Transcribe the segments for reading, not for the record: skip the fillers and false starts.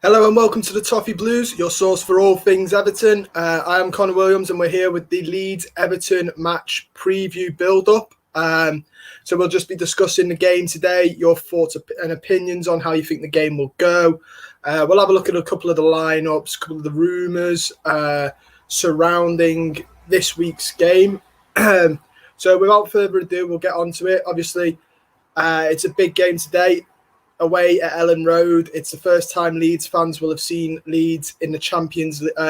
Hello and welcome to the Toffee Blues, your source for all things Everton. I am Connor Williams and we're here with the Leeds Everton match preview build-up. So we'll just be discussing the game today, your thoughts and opinions on how you think the game will go. We'll have a look at a couple of the lineups, a couple of the rumours surrounding this week's game. So without further ado, we'll get on to it. Obviously, it's a big game today. Away at Elland Road. It's the first time Leeds fans will have seen Leeds in the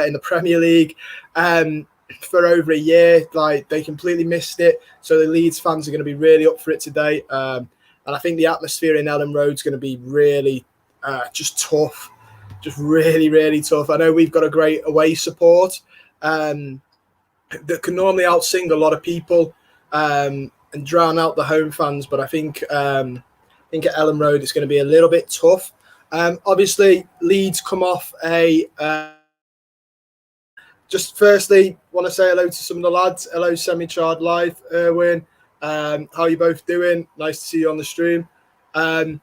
in the Premier League for over a year. Like, they completely missed it. So the Leeds fans are going to be really up for it today. And I think the atmosphere in Elland Road is going to be really just tough. Just really, really tough. I know we've got a great away support that can normally outsing a lot of people and drown out the home fans. But I think at Elland Road it's going to be a little bit tough. Obviously, Leeds come off a... just firstly, want to say hello to some of the lads. Hello, Semi-Charred Live, Erwin. How are you both doing? Nice to see you on the stream. So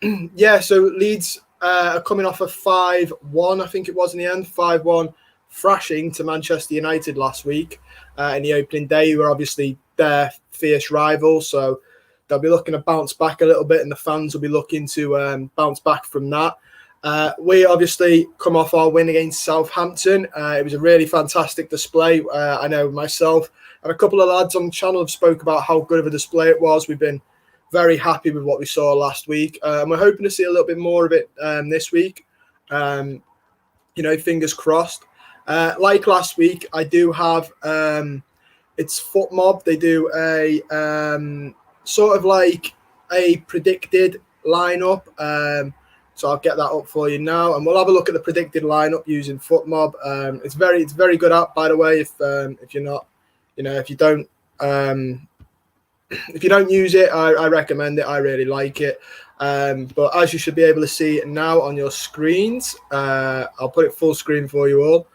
Leeds are coming off a 5-1, I think it was in the end, 5-1 thrashing to Manchester United last week in the opening day, who were obviously their fierce rivals. So they'll be looking to bounce back a little bit, and the fans will be looking to bounce back from that. We obviously come off our win against Southampton. It was a really fantastic display. I know myself and a couple of lads on the channel have spoke about how good of a display it was. We've been very happy with what we saw last week. And we're hoping to see a little bit more of it this week. Fingers crossed. Like last week, I do have it's Foot Mob. They do a sort of like a predicted lineup. So I'll get that up for you now, and we'll have a look at the predicted lineup using Foot Mob. It's very good app, by the way. If you're not, if you don't use it, I recommend it. I really like it. But as you should be able to see now on your screens, I'll put it full screen for you all.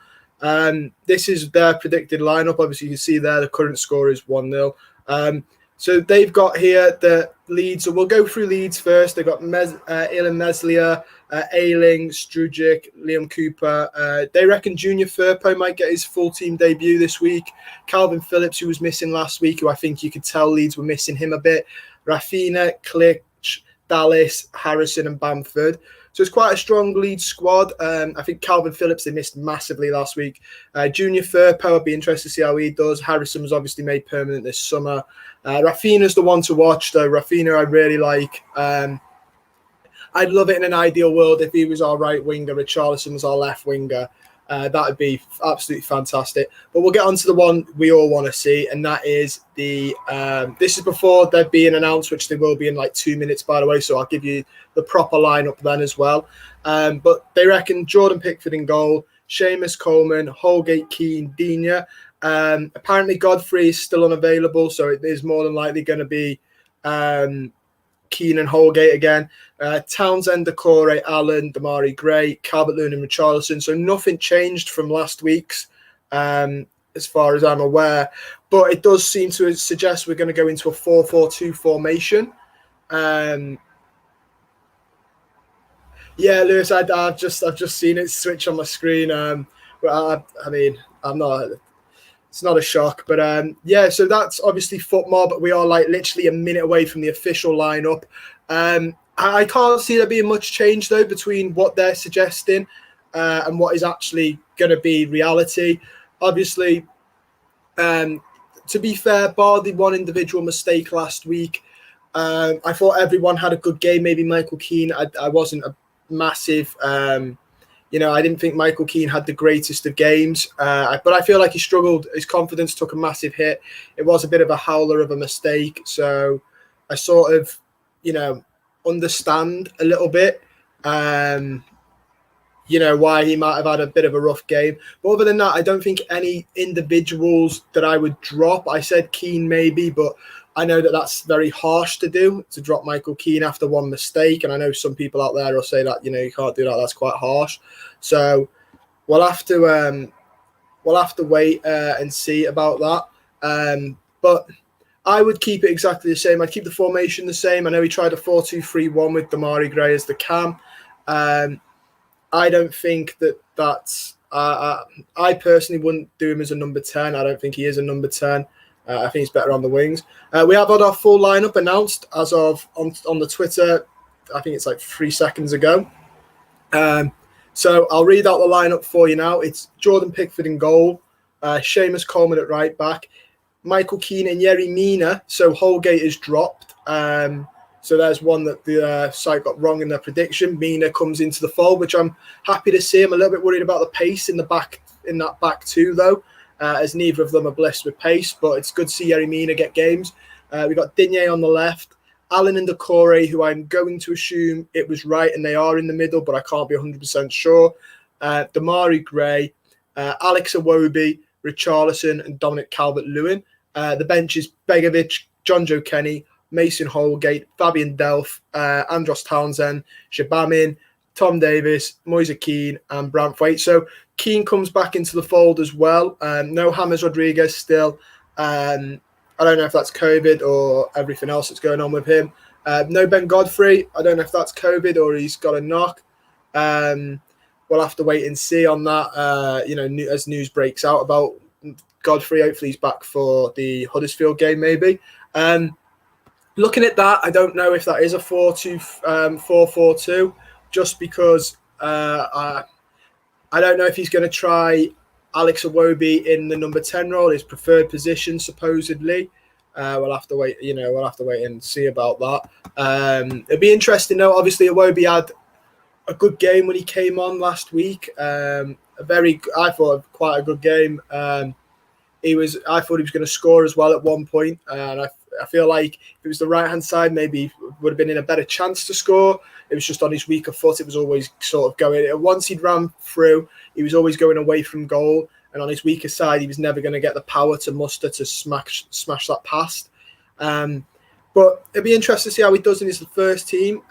This is their predicted lineup. Obviously, you can see there the current score is 1-0. So they've got here the Leeds. So we'll go through Leeds first. They've got Ilan Meslier, Ayling, Strujic, Liam Cooper. They reckon Junior Firpo might get his full team debut this week. Calvin Phillips, who was missing last week, who I think you could tell Leeds were missing him a bit. Rafinha, Klitsch, Dallas, Harrison and Bamford. So it's quite a strong Leeds squad. I think Calvin Phillips, they missed massively last week. Junior Firpo, I'd be interested to see how he does. Harrison was obviously made permanent this summer. Rafinha's the one to watch, though. Rafinha I really like. I'd love it in an ideal world if he was our right winger, Richarlison was our left winger. That would be absolutely fantastic. But we'll get on to the one we all want to see, and that is the... this is before they're being announced, which they will be in like 2 minutes, by the way, so I'll give you the proper lineup then as well. But they reckon Jordan Pickford in goal, Seamus Coleman, Holgate, Keane, Digne. Apparently Godfrey is still unavailable, so it is more than likely going to be Keane and Holgate again. Townsend, Decore, Allen, Damari Gray, Calvert-Lewin and Richarlison. So nothing changed from last week's as far as I'm aware. But it does seem to suggest we're going to go into a 4-4-2 formation. Yeah, Lewis, I've just seen it switch on my screen. I'm not... It's not a shock, but so that's obviously Foot Mob. We are like literally a minute away from the official lineup. I can't see there being much change though between what they're suggesting and what is actually going to be reality. Obviously, to be fair, bar the one individual mistake last week, I thought everyone had a good game. Maybe Michael Keane. I wasn't a massive. I didn't think Michael Keane had the greatest of games, but I feel like he struggled. His confidence took a massive hit. It was a bit of a howler of a mistake. So I sort of, understand a little bit, why he might have had a bit of a rough game. But other than that, I don't think any individuals that I would drop. I said Keane maybe, but I know that that's very harsh to do, to drop Michael Keane after one mistake. And I know some people out there will say that, you can't do that. That's quite harsh. So we'll have to wait and see about that. But I would keep it exactly the same. I'd keep the formation the same. I know he tried a 4-2-3-1 with Damari Gray as the cam. I don't think that's. I personally wouldn't do him as a number 10. I don't think he is a number 10. I think he's better on the wings. We have had our full lineup announced as of on the Twitter. I think it's like 3 seconds ago. So I'll read out the lineup for you now. It's Jordan Pickford in goal, Seamus Coleman at right back, Michael Keane and Yerry Mina. So Holgate is dropped. So there's one that the site got wrong in their prediction. Mina comes into the fold, which I'm happy to see. I'm a little bit worried about the pace in that back two, though, as neither of them are blessed with pace. But it's good to see Yerry Mina get games. We've got Digne on the left, Allen and Decore, who I'm going to assume it was right, and they are in the middle, but I can't be 100% sure. Damari Gray, Alex Iwobi, Richarlison, and Dominic Calvert-Lewin. The bench is Begovic, John Joe Kenny, Mason Holgate, Fabian Delph, Andros Townsend, Shabamin, Tom Davis, Moise Keane, and Branthwaite. So Keane comes back into the fold as well. No James Rodriguez still. I don't know if that's COVID or everything else that's going on with him. No Ben Godfrey. I don't know if that's COVID or he's got a knock. We'll have to wait and see on that, as news breaks out about Godfrey. Hopefully he's back for the Huddersfield game maybe. Looking at that, I don't know if that is a 4-4-2, just because I don't know if he's going to try Alex Iwobi in the number 10 role, his preferred position, supposedly. We'll have to wait. We'll have to wait and see about that. It'd be interesting, though. Obviously, Iwobi had a good game when he came on last week. I thought quite a good game. I thought he was going to score as well at one point, and I feel like if it was the right-hand side, maybe he would have been in a better chance to score. It was just on his weaker foot. It was always sort of going. Once he'd ran through, he was always going away from goal. And on his weaker side, he was never going to get the power to muster to smash that past. But it'd be interesting to see how he does in his first team.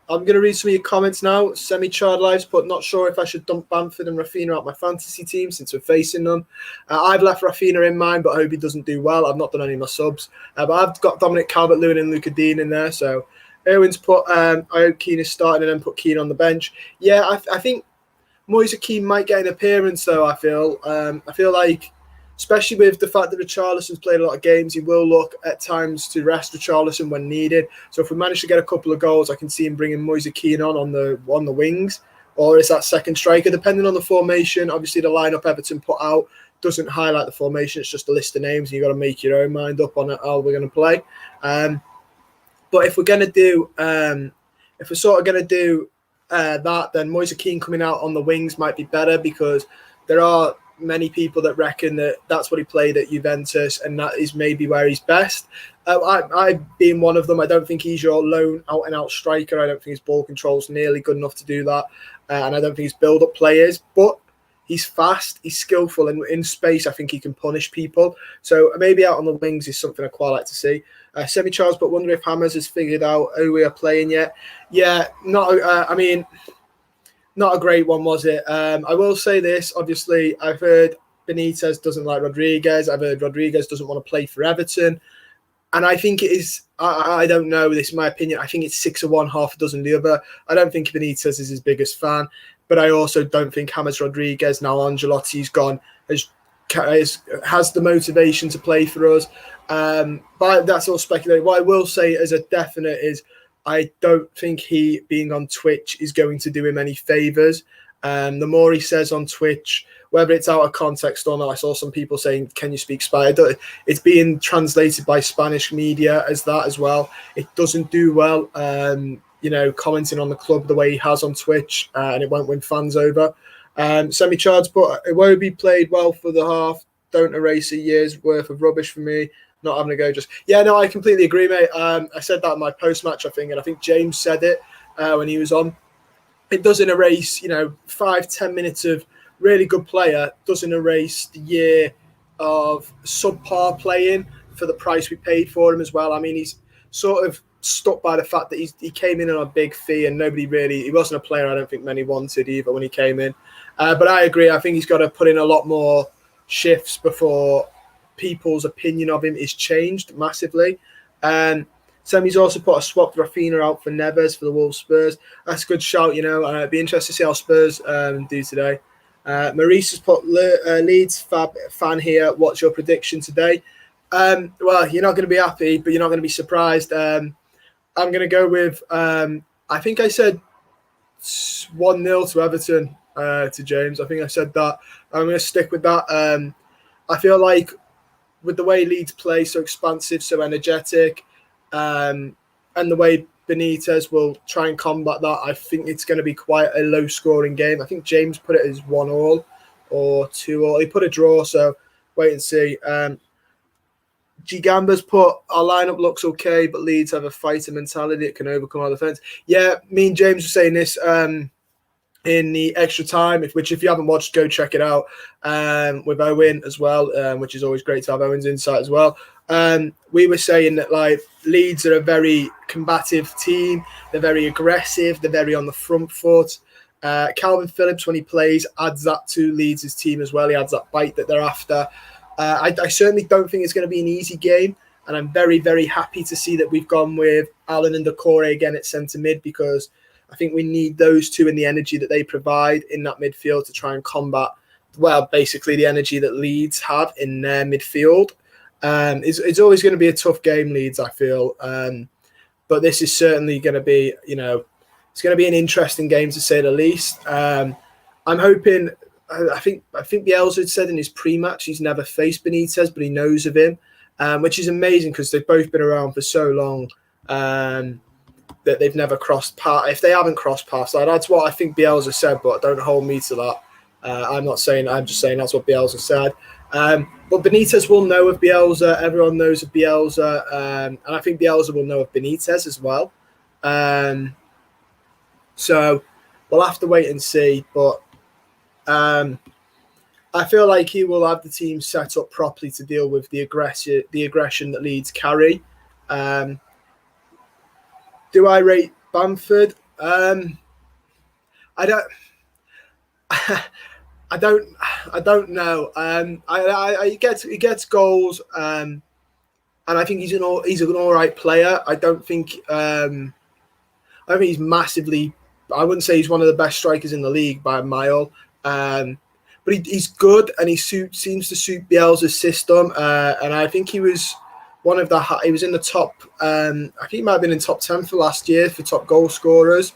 I'm going to read some of your comments now. Semi-Chard Lives put, not sure if I should dump Bamford and Rafinha out my fantasy team since we're facing them. I've left Rafinha in mine, but I hope he doesn't do well. I've not done any of my subs. But I've got Dominic Calvert-Lewin and Luca Dean in there. So Erwin's put, I hope Keane is starting and then put Keane on the bench. Yeah, I think Moise Keane might get an appearance, though, I feel. I feel like, especially with the fact that Richarlison's played a lot of games, he will look at times to rest Richarlison when needed. So if we manage to get a couple of goals, I can see him bringing Moise Keane on the wings, or is that second striker, depending on the formation. Obviously, the lineup Everton put out doesn't highlight the formation. It's just a list of names, and you've got to make your own mind up on how we're going to play. But if we're going to do, that, then Moise Keane coming out on the wings might be better, because there are many people that reckon that that's what he played at Juventus and that is maybe where he's best. I being one of them, I don't think he's your lone out-and-out striker. I don't think his ball control's nearly good enough to do that. And I don't think his build-up play is. But he's fast, he's skillful, and in space I think he can punish people. So maybe out on the wings is something I quite like to see. Semi-Charles, but wonder if Hammers has figured out who we are playing yet. Yeah, not a great one, was it? I will say this. Obviously, I've heard Benitez doesn't like Rodriguez. I've heard Rodriguez doesn't want to play for Everton. And I think it is, I don't know, this is my opinion. I think it's 6 of one, half a dozen the other. I don't think Benitez is his biggest fan, but I also don't think James Rodriguez, now Ancelotti's gone, has the motivation to play for us. But that's all speculative. What I will say as a definite is I don't think he being on Twitch is going to do him any favours. The more he says on Twitch, whether it's out of context or not, I saw some people saying, can you speak Spanish? It's being translated by Spanish media as that as well. It doesn't do well, commenting on the club the way he has on Twitch, and it won't win fans over. Semi-Chards, but Iwobi played well for the half. Don't erase a year's worth of rubbish for me. Not having a go just... Yeah, no, I completely agree, mate. I said that in my post-match, I think, and I think James said it when he was on. It doesn't erase, 5-10 minutes of really good player, doesn't erase the year of subpar playing for the price we paid for him as well. I mean, he's sort of stuck by the fact that he came in on a big fee and he wasn't a player I don't think many wanted either when he came in. But I agree. I think he's got to put in a lot more shifts before people's opinion of him is changed massively. Semi's also put a swapped Rafinha out for Neves for the Wolves Spurs. That's a good shout, It'd be interesting to see how Spurs do today. Maurice has put Leeds fan here. What's your prediction today? Well, you're not going to be happy, but you're not going to be surprised. I'm going to go with, I think I said 1-0 to Everton to James. I think I said that. I'm going to stick with that. I feel like with the way Leeds play, so expansive, so energetic, and the way Benitez will try and combat that, I think it's going to be quite a low-scoring game. I think James put it as 1-1 or 2-2. He put a draw, so wait and see. Gigamba's put, our lineup looks okay, but Leeds have a fighter mentality that can overcome our defence. Yeah, me and James were saying this in the extra time, which if you haven't watched, go check it out, with Owen as well, which is always great to have Owen's insight as well. We were saying that like Leeds are a very combative team. They're very aggressive. They're very on the front foot. Calvin Phillips, when he plays, adds that to Leeds' team as well. He adds that bite that they're after. I certainly don't think it's going to be an easy game, and I'm very, very happy to see that we've gone with Allen and Decore again at centre mid, because I think we need those two and the energy that they provide in that midfield to try and combat, well, basically the energy that Leeds have in their midfield. It's always going to be a tough game, Leeds, I feel. But this is certainly going to be, it's going to be an interesting game to say the least. I'm hoping, I think Bielsa had said in his pre-match he's never faced Benitez, but he knows of him, which is amazing because they've both been around for so long that they've never crossed paths. If they haven't crossed paths, that's what I think Bielsa said, but don't hold me to that. I'm just saying that's what Bielsa said. But Benitez will know of Bielsa. Everyone knows of Bielsa. And I think Bielsa will know of Benitez as well. So we'll have to wait and see. But I feel like he will have the team set up properly to deal with the aggression that Leeds carry. Do I rate Bamford? I don't. I don't know. He gets goals, and I think he's an all right player. I don't think he's massively. I wouldn't say he's one of the best strikers in the league by a mile. But he's good, and he seems to suit Bielsa's system. And I think he was one of the. He was in the top. I think he might have been in top 10 for last year for top goal scorers.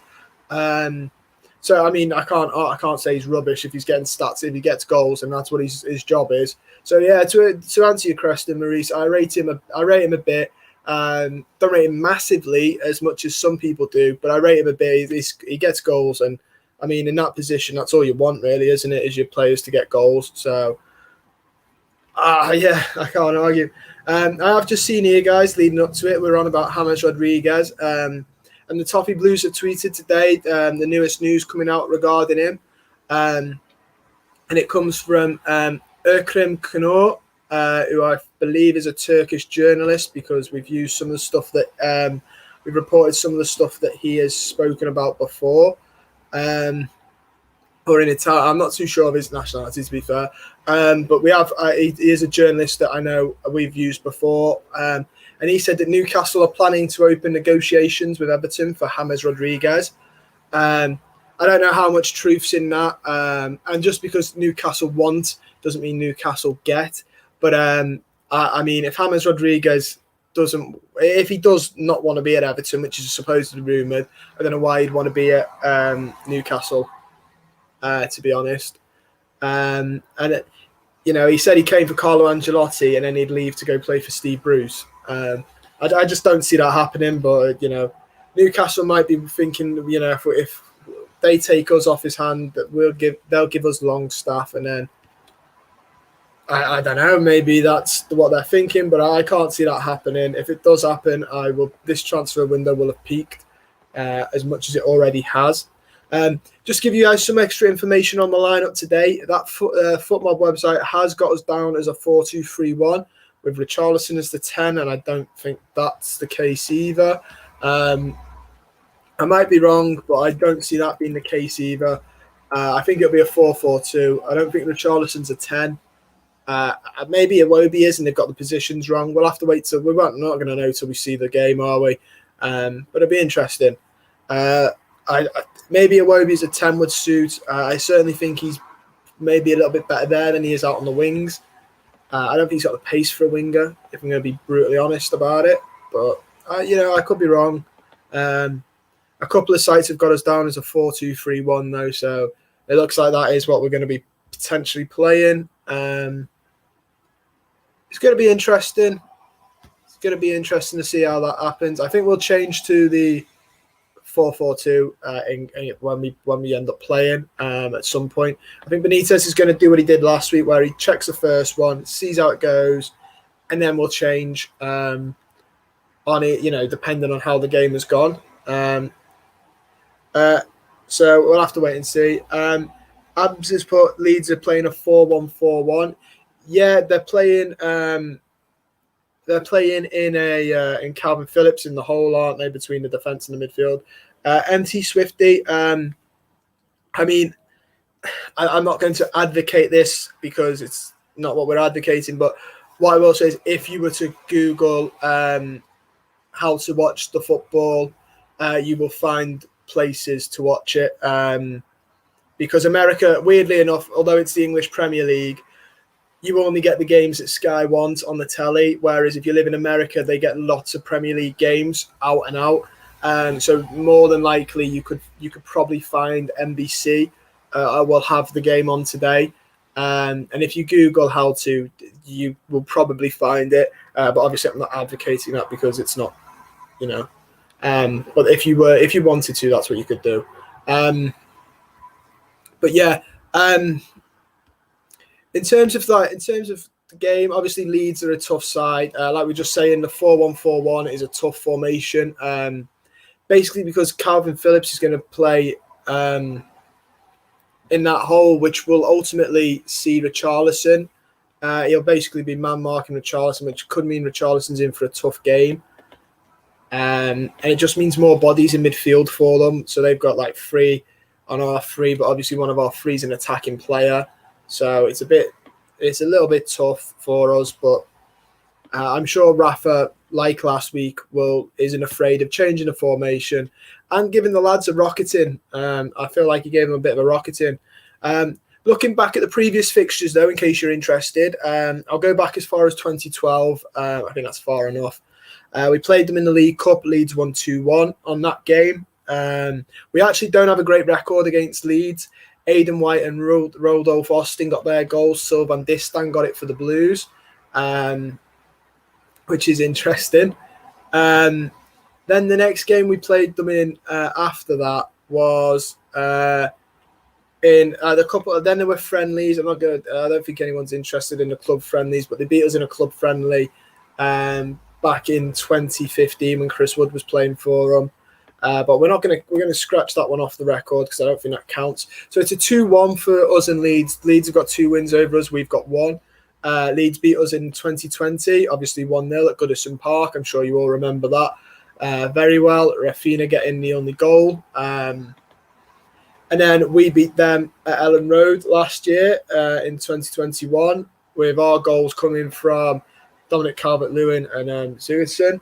So I mean, I can't say he's rubbish if he's getting stats, if he gets goals, and that's what his job is. So yeah, to answer your question, Maurice, I rate him a bit. Don't rate him massively as much as some people do, but I rate him a bit. He gets goals, and I mean, in that position, that's all you want, really, isn't it? Is your players to get goals. So yeah, I can't argue. I've just seen here, guys, leading up to it, we're on about James Rodriguez. And the Toffee Blues have tweeted today the newest news coming out regarding him. And it comes from Erkrim Kanor, who I believe is a Turkish journalist, because we've used some of the stuff that we've reported some of the stuff that he has spoken about before. Or in Italian. I'm not too sure of his nationality, to be fair. But we have, he is a journalist that I know we've used before. And he said that Newcastle are planning to open negotiations with Everton for James Rodriguez. I don't know how much truth's in that. And just because Newcastle want doesn't mean Newcastle get. But I mean, if James Rodriguez if he does not want to be at Everton, which is supposedly rumoured, I don't know why he'd want to be at Newcastle, to be honest. And he said he came for Carlo Ancelotti and then he'd leave to go play for Steve Bruce. I just don't see that happening, but Newcastle might be thinking, if they take us off his hand, that they'll give us Longstaff, and then I don't know, maybe that's what they're thinking, but I can't see that happening. If it does happen, this transfer window will have peaked as much as it already has. Just give you guys some extra information on the lineup today. That FootMob website has got us down as a 4-2-3-1 with Richarlison as the 10, and I don't think that's the case either. I might be wrong, but I don't see that being the case either. I think it'll be a 4-4-2. I don't think Richarlison's a 10. Maybe Iwobi is, and they've got the positions wrong. We'll have to wait till we're not going to know till we see the game, are we? But it'll be interesting. Maybe Iwobi's a 10 would suit. I certainly think he's maybe a little bit better there than he is out on the wings. I don't think he's got the pace for a winger, if I'm going to be brutally honest about it. But, I could be wrong. A couple of sites have got us down as a 4-2-3-1, though, so it looks like that is what we're going to be potentially playing. It's going to be interesting. It's going to be interesting to see how that happens. I think we'll change to the 4-4-2 when we end up playing at some point. I think Benitez is going to do what he did last week, where he checks the first one, sees how it goes, and then we'll change on it, depending on how the game has gone. So we'll have to wait and see. Abs has put Leeds are playing a 4-1-4-1. Yeah, they're playing. They're playing in Calvin Phillips in the hole, aren't they, between the defence and the midfield? MT Swifty. I'm not going to advocate this because it's not what we're advocating. But what I will say is, if you were to Google how to watch the football, you will find places to watch it. Because America, weirdly enough, although it's the English Premier League, you only get the games that Sky wants on the telly, whereas if you live in America, they get lots of Premier League games out and out. So more than likely, you could probably find NBC will have the game on today. And if you Google how to, you will probably find it. But obviously, I'm not advocating that because it's not, But if you wanted to, that's what you could do. But yeah. In terms of the game, obviously Leeds are a tough side. Like we were just saying, the 4-1-4-1 is a tough formation. Basically because Calvin Phillips is going to play in that hole, which will ultimately see Richarlison. He'll basically be man marking Richarlison, which could mean Richarlison's in for a tough game. And it just means more bodies in midfield for them. So they've got like 3 on our 3, but obviously one of our 3 is an attacking player. So it's a little bit tough for us, but I'm sure Rafa, like last week, isn't afraid of changing the formation and giving the lads a rocketing. I feel like he gave them a bit of a rocketing. Looking back at the previous fixtures, though, in case you're interested, I'll go back as far as 2012. I think that's far enough. We played them in the League Cup. Leeds won 2-1 on that game. We actually don't have a great record against Leeds. Aidan White and Rodolphe Austin got their goals. Sylvain Distin got it for the Blues, which is interesting. Then the next game we played them in after that was in the couple. Then there were friendlies. I don't think anyone's interested in the club friendlies, but they beat us in a club friendly back in 2015 when Chris Wood was playing for them. But we're going to scratch that one off the record because I don't think that counts. So it's a 2-1 for us and Leeds. Leeds have got 2 wins over us. We've got 1. Leeds beat us in 2020, obviously 1-0 at Goodison Park. I'm sure you all remember that very well. Rafinha getting the only goal. And then we beat them at Elland Road last year in 2021 with our goals coming from Dominic Calvert-Lewin and Sigurdsson.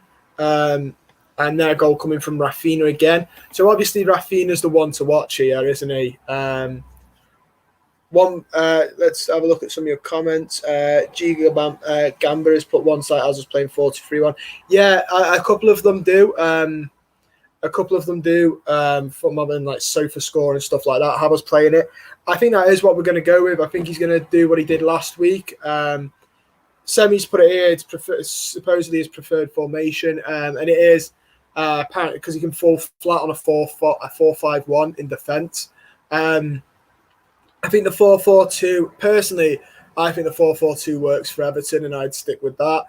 And their goal coming from Rafinha again. So obviously Rafinha's the one to watch here, isn't he? Let's have a look at some of your comments. Giga Gamba has put one side as us playing 4-2-3-1. Yeah, a couple of them do. For mobbing like Sofa Score and stuff like that. Have us playing it. I think that is what we're going to go with. I think he's going to do what he did last week. Semi's put it here. It's supposedly his preferred formation, and it is apparently because he can fall flat on a 4-5-1 in defence. I think the 4-4-2. Personally, I think the 4-4-2 works for Everton, and I'd stick with that.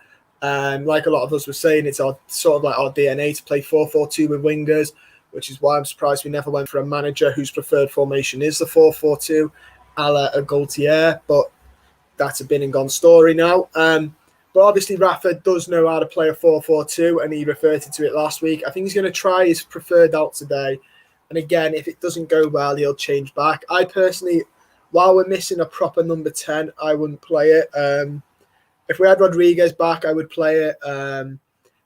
Like a lot of us were saying, it's our sort of like our DNA to play 4-4-2 with wingers, which is why I'm surprised we never went for a manager whose preferred formation is the 4-4-2, a la Gaultier, but that's a been and gone story now. But obviously Rafa does know how to play a 4-4-2, and he referred to it last week. I think he's going to try his preferred out today. And again, if it doesn't go well, he'll change back. I personally while we're missing a proper number 10, I wouldn't play it. If we had Rodriguez back, I would play it.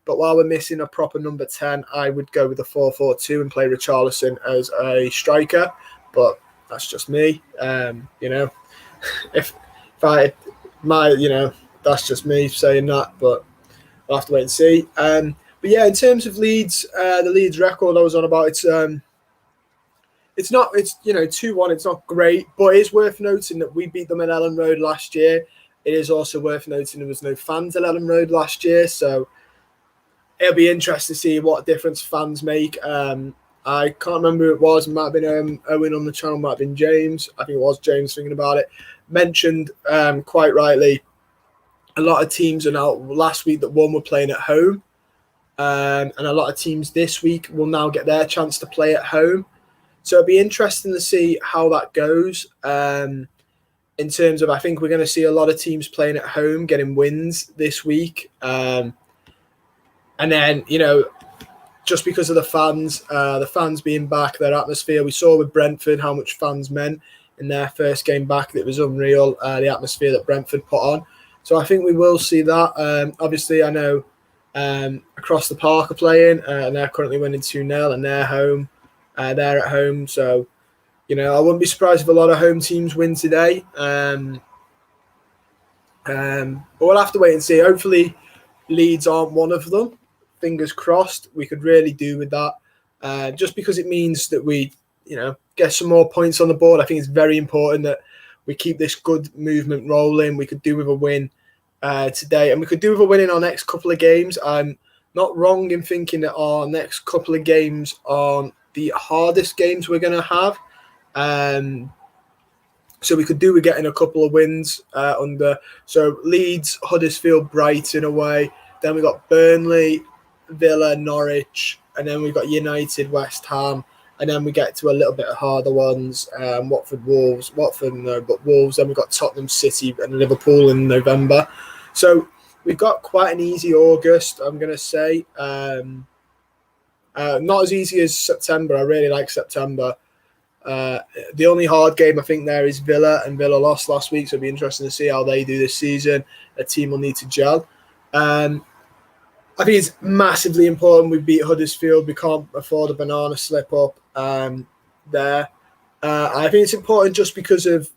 But while we're missing a proper number 10, I would go with the 4-4-2 and play Richarlison as a striker. But that's just me. If that's just me saying that. But I'll have to wait and see. But yeah, in terms of Leeds, the Leeds record I was on about, it's 2-1. It's not great, but it's worth noting that we beat them at Elland Road last year. It is also worth noting there was no fans at Elland Road last year, so it'll be interesting to see what difference fans make. I can't remember who it was. It might have been Owen on the channel, might have been James. I think it was James thinking about it. Mentioned quite rightly, a lot of teams are now, last week that won were playing at home. And a lot of teams this week will now get their chance to play at home. So it'll be interesting to see how that goes. In terms of, I think we're going to see a lot of teams playing at home, getting wins this week. And then, just because of the fans being back, their atmosphere, we saw with Brentford how much fans meant in their first game back. It was unreal, the atmosphere that Brentford put on. So I think we will see that. Obviously, I know Across the Park are playing, and they're currently winning 2-0, and they're home. They're at home, so I wouldn't be surprised if a lot of home teams win today. But we'll have to wait and see. Hopefully, Leeds aren't one of them. Fingers crossed. We could really do with that, just because it means that we, get some more points on the board. I think it's very important that we keep this good movement rolling. We could do with a win today, and we could do with a win in our next couple of games. I'm not wrong in thinking that our next couple of games are the hardest games we're going to have. So we could do with getting a couple of wins under. So Leeds, Huddersfield, Brighton away. Then we got Burnley, Villa, Norwich, and then we've got United, West Ham. And then we get to a little bit of harder ones. Watford, Wolves. Watford, no, but Wolves. Then we've got Tottenham, City, and Liverpool in November. So we've got quite an easy August, I'm going to say. Not as easy as September. I really like September. The only hard game I think there is Villa, and Villa lost last week, so it'll be interesting to see how they do this season. A team will need to gel. I think it's massively important we beat Huddersfield. We can't afford a banana slip up there. I think it's important just because of,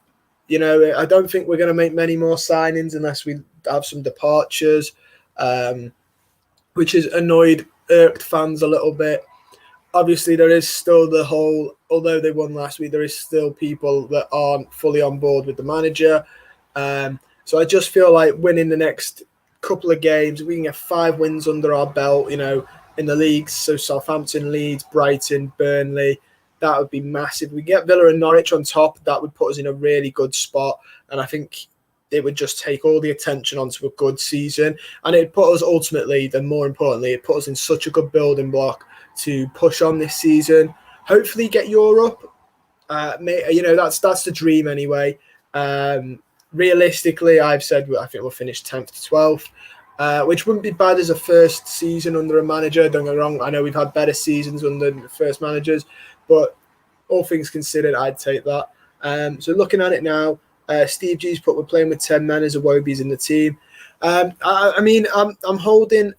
I don't think we're going to make many more signings unless we have some departures, which has irked fans a little bit. Obviously, there is still the whole, although they won last week, there is still people that aren't fully on board with the manager. So I just feel like winning the next couple of games, we can get 5 wins under our belt, in the leagues. So Southampton, Leeds, Brighton, Burnley, that would be massive. We get Villa and Norwich on top, that would put us in a really good spot. And I think it would just take all the attention onto a good season. And it put us ultimately, then more importantly, it put us in such a good building block to push on this season. Hopefully get Europe. That's the dream anyway. Realistically, I've said I think we'll finish 10th to 12th, which wouldn't be bad as a first season under a manager. Don't get me wrong. I know we've had better seasons under the first managers, but all things considered, I'd take that. So looking at it now, Steve G's put we're playing with 10 men as Iwobi's in the team. I'm holding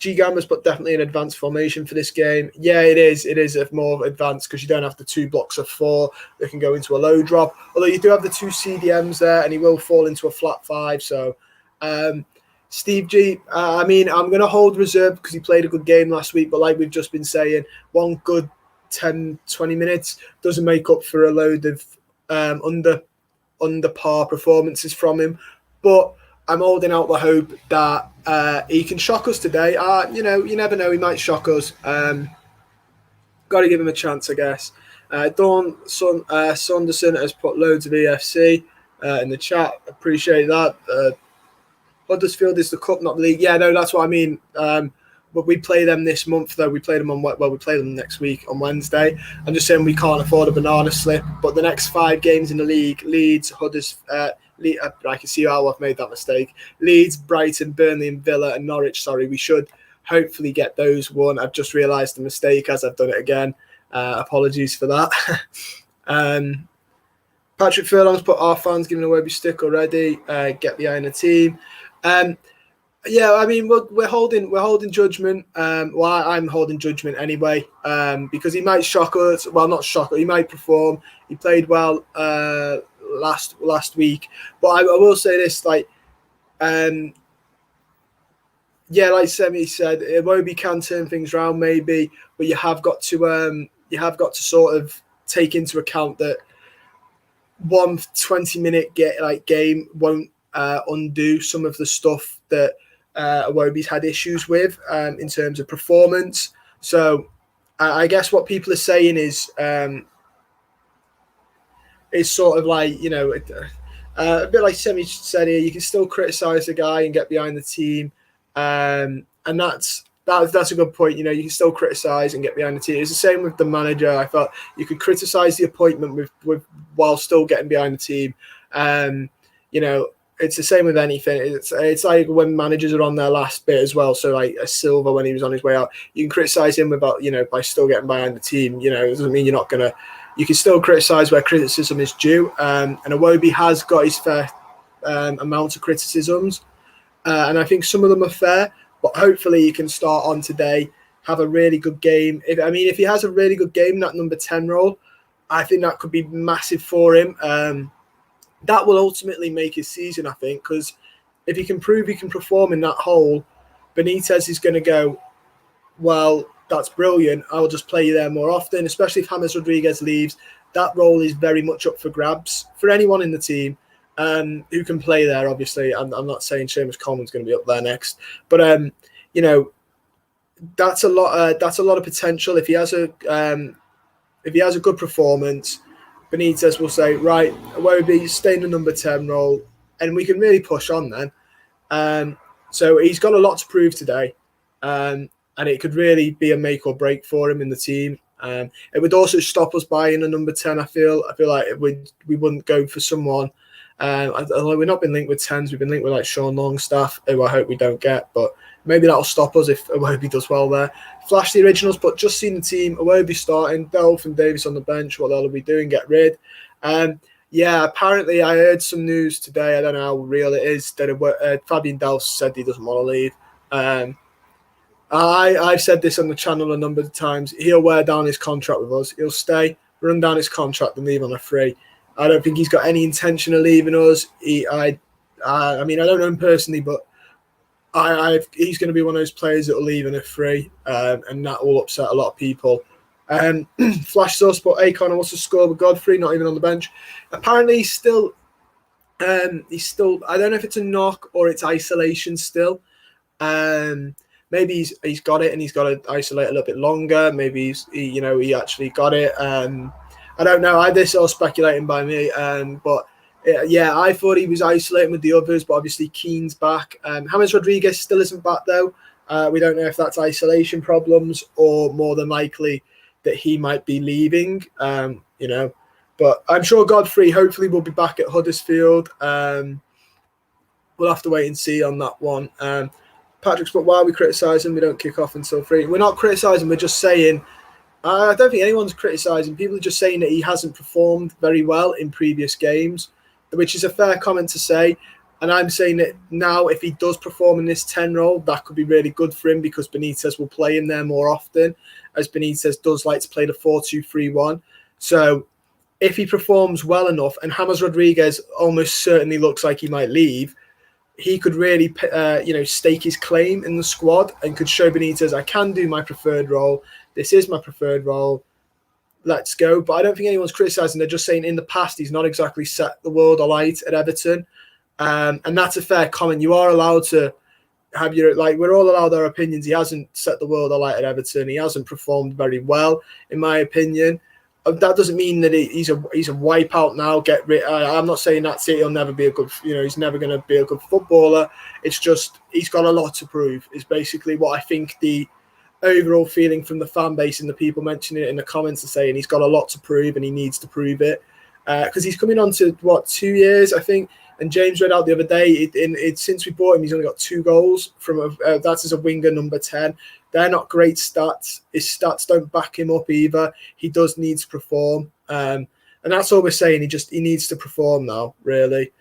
G Gamma's put definitely an advanced formation for this game. Yeah, it is. It is a more advanced because you don't have the 2 blocks of 4 that can go into a low drop. Although you do have the 2 CDMs there, and he will fall into a flat 5. So, Steve G, I'm going to hold reserve because he played a good game last week. But like we've just been saying, one good 10, 20 minutes doesn't make up for a load of under par performances from him. But I'm holding out the hope that he can shock us today. You never know. He might shock us. Got to give him a chance, I guess. Dawn Saunderson has put loads of EFC in the chat. Appreciate that. Huddersfield is the cup, not the league. Yeah, no, that's what I mean. But we play them this month, though. We play them we play them next week on Wednesday. I'm just saying we can't afford a banana slip. But the next 5 games in the league, Leeds, Huddersfield, I can see how I've made that mistake. Leeds, Brighton, Burnley, and Villa, and Norwich. Sorry, we should hopefully get those won. I've just realised the mistake as I've done it again. Apologies for that. Patrick Furlong's put our fans giving away stick already. Get behind the team. Yeah, I mean we're holding judgment. Well, I'm holding judgment anyway. Because he might shock us. Well, not shock us. He might perform. He played well last week. But I will say this, like, yeah, like Semi said, Iwobi can turn things around maybe, but you have got to sort of take into account that one 20-minute game won't undo some of the stuff that Iwobi's had issues with in terms of performance. So I guess what people are saying is sort of like, you know, a bit like Semi said here, you can still criticise the guy and get behind the team. And that's a good point. You know, you can still criticise and get behind the team. It's the same with the manager. I thought you could criticise the appointment with while still getting behind the team. You know, it's the same with anything. It's like when managers are on their last bit as well. So like a Silva when he was on his way out, you can criticise him about, you know, by still getting behind the team. You know, it doesn't mean you're not gonna. You can still criticise where criticism is due. And Iwobi has got his fair amount of criticisms. And I think some of them are fair, but hopefully he can start on today, have a really good game. If he has a really good game, that number 10 role, I think that could be massive for him. That will ultimately make his season, I think, because if he can prove he can perform in that hole, Benitez is going to go, well, that's brilliant. I'll just play you there more often, especially if James Rodriguez leaves. That role is very much up for grabs for anyone in the team. Who can play there? Obviously, I'm not saying Seamus Coleman's going to be up there next, but you know, that's a lot of potential. If he has a good performance, Benitez will say, right, Iwobi, stay in the number 10 role, and we can really push on then. So he's got a lot to prove today, and it could really be a make or break for him in the team. It would also stop us buying a number 10. I feel like we wouldn't go for someone. Although we've not been linked with 10s, we've been linked with like Sean Longstaff, who I hope we don't get, but maybe that'll stop us if Iwobi does well there. Flash the originals, but just seen the team, Iwobi starting, Delph and Davis on the bench, what they'll be doing, get rid. Yeah, apparently I heard some news today, I don't know how real it is, that Fabian Delph said he doesn't want to leave. I've said this on the channel a number of times, he'll wear down his contract with us, he'll stay, run down his contract and leave on a free. I don't think he's got any intention of leaving us. I mean, I don't know him personally, but he's going to be one of those players that will leave on a free, and that will upset a lot of people. Flash source, but Akon wants to score with Godfrey, not even on the bench. Apparently, he's still. I don't know if it's a knock or it's isolation still. Maybe he's got it and he's got to isolate a little bit longer. Maybe he actually got it. I don't know. This is all speculating by me. But yeah, I thought he was isolating with the others, but obviously Keane's back. James Rodriguez still isn't back though. We don't know if that's isolation problems or more than likely that he might be leaving. But I'm sure Godfrey hopefully will be back at Huddersfield. We'll have to wait and see on that one. Patrick's, but why are we criticising? We don't kick off until 3. We're not criticising. We're just saying. I don't think anyone's criticising. People are just saying that he hasn't performed very well in previous games, which is a fair comment to say. And I'm saying that now, if he does perform in this 10 role, that could be really good for him because Benitez will play him there more often, as Benitez does like to play the 4-2-3-1. So if he performs well enough, and James Rodriguez almost certainly looks like he might leave, he could really, stake his claim in the squad and could show Benitez, I can do my preferred role. This is my preferred role. Let's go. But I don't think anyone's criticising. They're just saying in the past, he's not exactly set the world alight at Everton. And that's a fair comment. You are allowed to have we're all allowed our opinions. He hasn't set the world alight at Everton. He hasn't performed very well, in my opinion. That doesn't mean that he's a wipeout now. Get rid. I'm not saying that's it. He'll never be a good. He's never going to be a good footballer. It's just he's got a lot to prove. Is basically what I think the overall feeling from the fan base and the people mentioning it in the comments are saying. He's got a lot to prove and he needs to prove it because he's coming on to 2 years, I think. And James read out the other day. Since we bought him, he's only got 2 goals from that's as a winger number 10. They're not great stats. His stats don't back him up either. He does need to perform. And And that's all we're saying. He needs to perform now, really.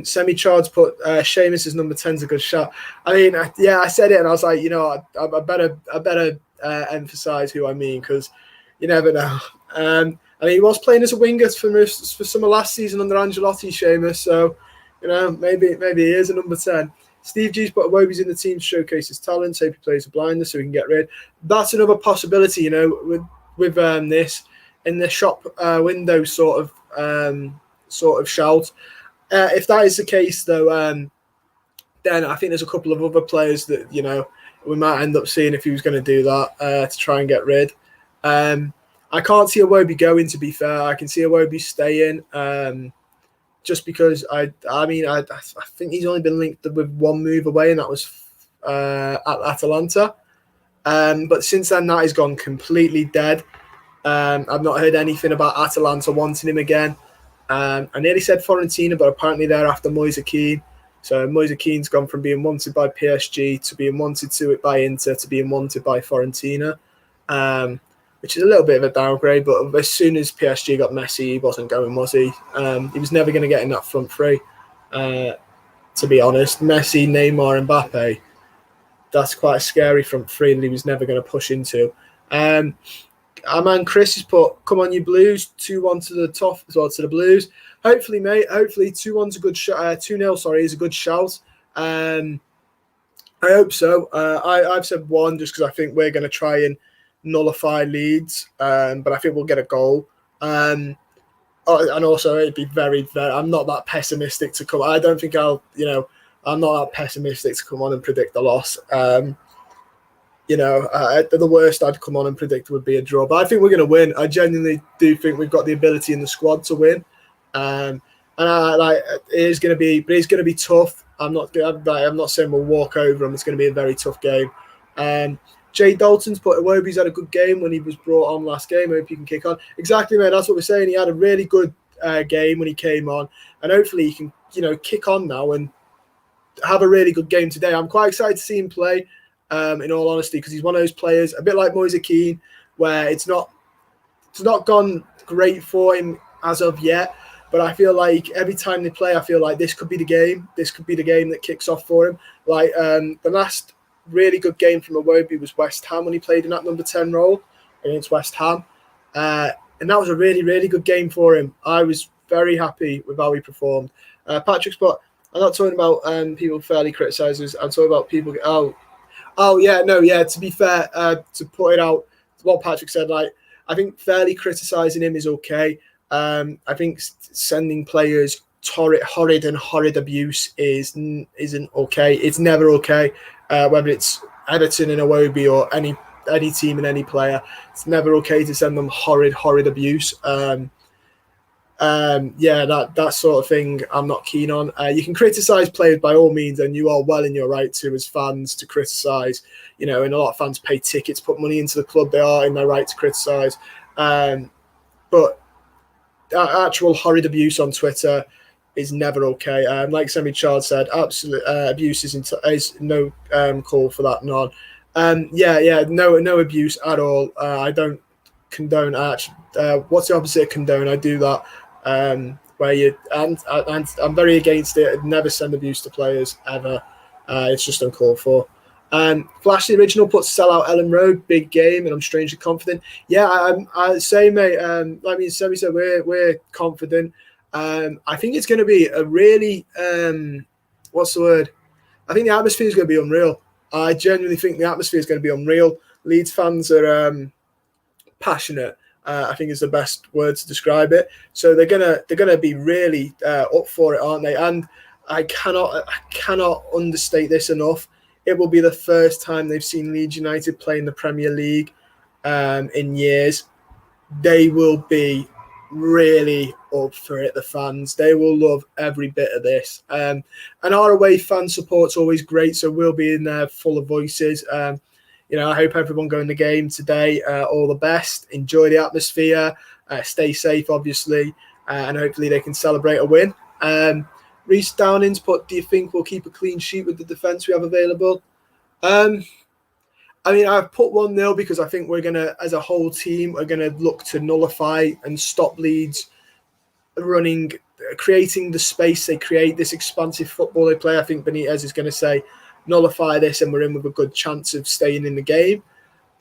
Semi Chard's put Seamus as number 10's a good shot. I mean, I said it, and I was like, I better emphasize who I mean, because you never know. And he was playing as a winger for some of last season under Ancelotti, Seamus. So, maybe he is a number 10. Steve G's put Iwobi's in the team to showcase his talent. Hope he plays a blindness so we can get rid. That's another possibility, with this in the shop window sort of shout. If that is the case, though, then I think there's a couple of other players that we might end up seeing if he was going to do that to try and get rid. I can't see Iwobi going. To be fair, I can see Iwobi staying. Just because I think he's only been linked with one move away, and that was at Atalanta. But since then, that has gone completely dead. I've not heard anything about Atalanta wanting him again. I nearly said Fiorentina, but apparently they're after Moise Kean. So Moise Kean's gone from being wanted by PSG to being wanted by Inter to being wanted by Fiorentina, which is a little bit of a downgrade. But as soon as PSG got Messi, he wasn't going, was he? He was never going to get in that front three, to be honest. Messi, Neymar, Mbappe, that's quite a scary front three that he was never going to push into. Our man Chris has put, come on you Blues, 2-1 to the Toffee as well, to the Blues. Hopefully, mate, 2-1's a good shot. 2-0, sorry, is a good shout. I hope so. I've said 1 just because I think we're going to try and nullify Leeds, but I think we'll get a goal. And also it'd be very, very, I'm not that pessimistic to come. I don't think I'm not that pessimistic to come on and predict a loss. The worst I'd come on and predict would be a draw. But I think we're going to win. I genuinely do think we've got the ability in the squad to win. And it's going to be tough. I'm not saying we'll walk over them. It's going to be a very tough game. Jay Dalton's put Iwobi's had a good game when he was brought on last game. I hope he can kick on. Exactly, man. That's what we're saying. He had a really good game when he came on, and hopefully he can, kick on now and have a really good game today. I'm quite excited to see him play. In all honesty, because he's one of those players, a bit like Moise Kean, where it's not gone great for him as of yet. But I feel like every time they play, I feel like this could be the game. This could be the game that kicks off for him. Like the last really good game from Iwobi was West Ham when he played in that number 10 role against West Ham, and that was a really, really good game for him. I was very happy with how he performed. Patrick's put, I'm not talking about people fairly criticising. I'm talking about people. To be fair, to put it out, what Patrick said, I think fairly criticising him is okay. I think sending players horrid abuse isn't okay. It's never okay, whether it's Everton and Iwobi or any team and any player. It's never okay to send them horrid abuse. That sort of thing I'm not keen on. You can criticise players by all means, and you are well in your right to, as fans, to criticise. And a lot of fans pay tickets, put money into the club. They are in their right to criticise. But actual horrid abuse on Twitter is never okay. Like Semi Chard said, absolute abuse is no call for that. None. No abuse at all. I don't condone. What's the opposite of condone? I do that. Where you and I'm very against it. I'd never send abuse to players ever. It's just uncalled for. Flash the Original puts sell out Elland Road, big game, and I'm strangely confident. Yeah, I say, mate. Like me and Semi said, we're confident. I think it's going to be a really what's the word? I think the atmosphere is going to be unreal. I genuinely think the atmosphere is going to be unreal. Leeds fans are passionate. I think is the best word to describe it. So they're gonna be really up for it, aren't they? And I cannot understate this enough. It will be the first time they've seen Leeds United play in the Premier League in years. They will be really up for it. The fans, they will love every bit of this. And our away fan support's always great, so we'll be in there full of voices. I hope everyone going the game today, all the best. Enjoy the atmosphere. Stay safe, obviously. And hopefully they can celebrate a win. Reece Downing's put, do you think we'll keep a clean sheet with the defence we have available? I've put 1-0 because I think we're going to, as a whole team, we're going to look to nullify and stop Leeds running, creating the space they create, this expansive football they play. I think Benitez is going to say, nullify this and we're in with a good chance of staying in the game.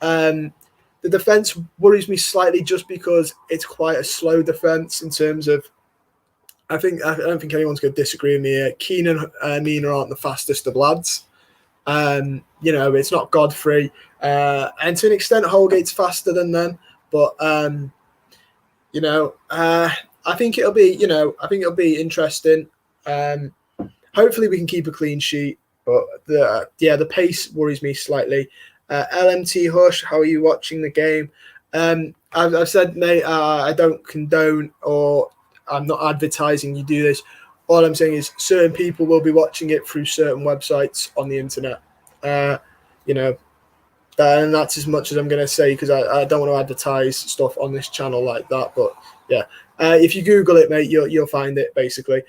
The defence worries me slightly just because it's quite a slow defence in terms of, I don't think anyone's going to disagree with me here. Keane and Mina aren't the fastest of lads. It's not Godfrey. And to an extent, Holgate's faster than them. But, I think it'll be interesting. Hopefully we can keep a clean sheet. But the pace worries me slightly. LMT Hush, how are you watching the game? I've said, mate, I don't condone or I'm not advertising you do this. All I'm saying is certain people will be watching it through certain websites on the internet. And that's as much as I'm going to say because I don't want to advertise stuff on this channel like that. But yeah, if you Google it, mate, you'll find it basically.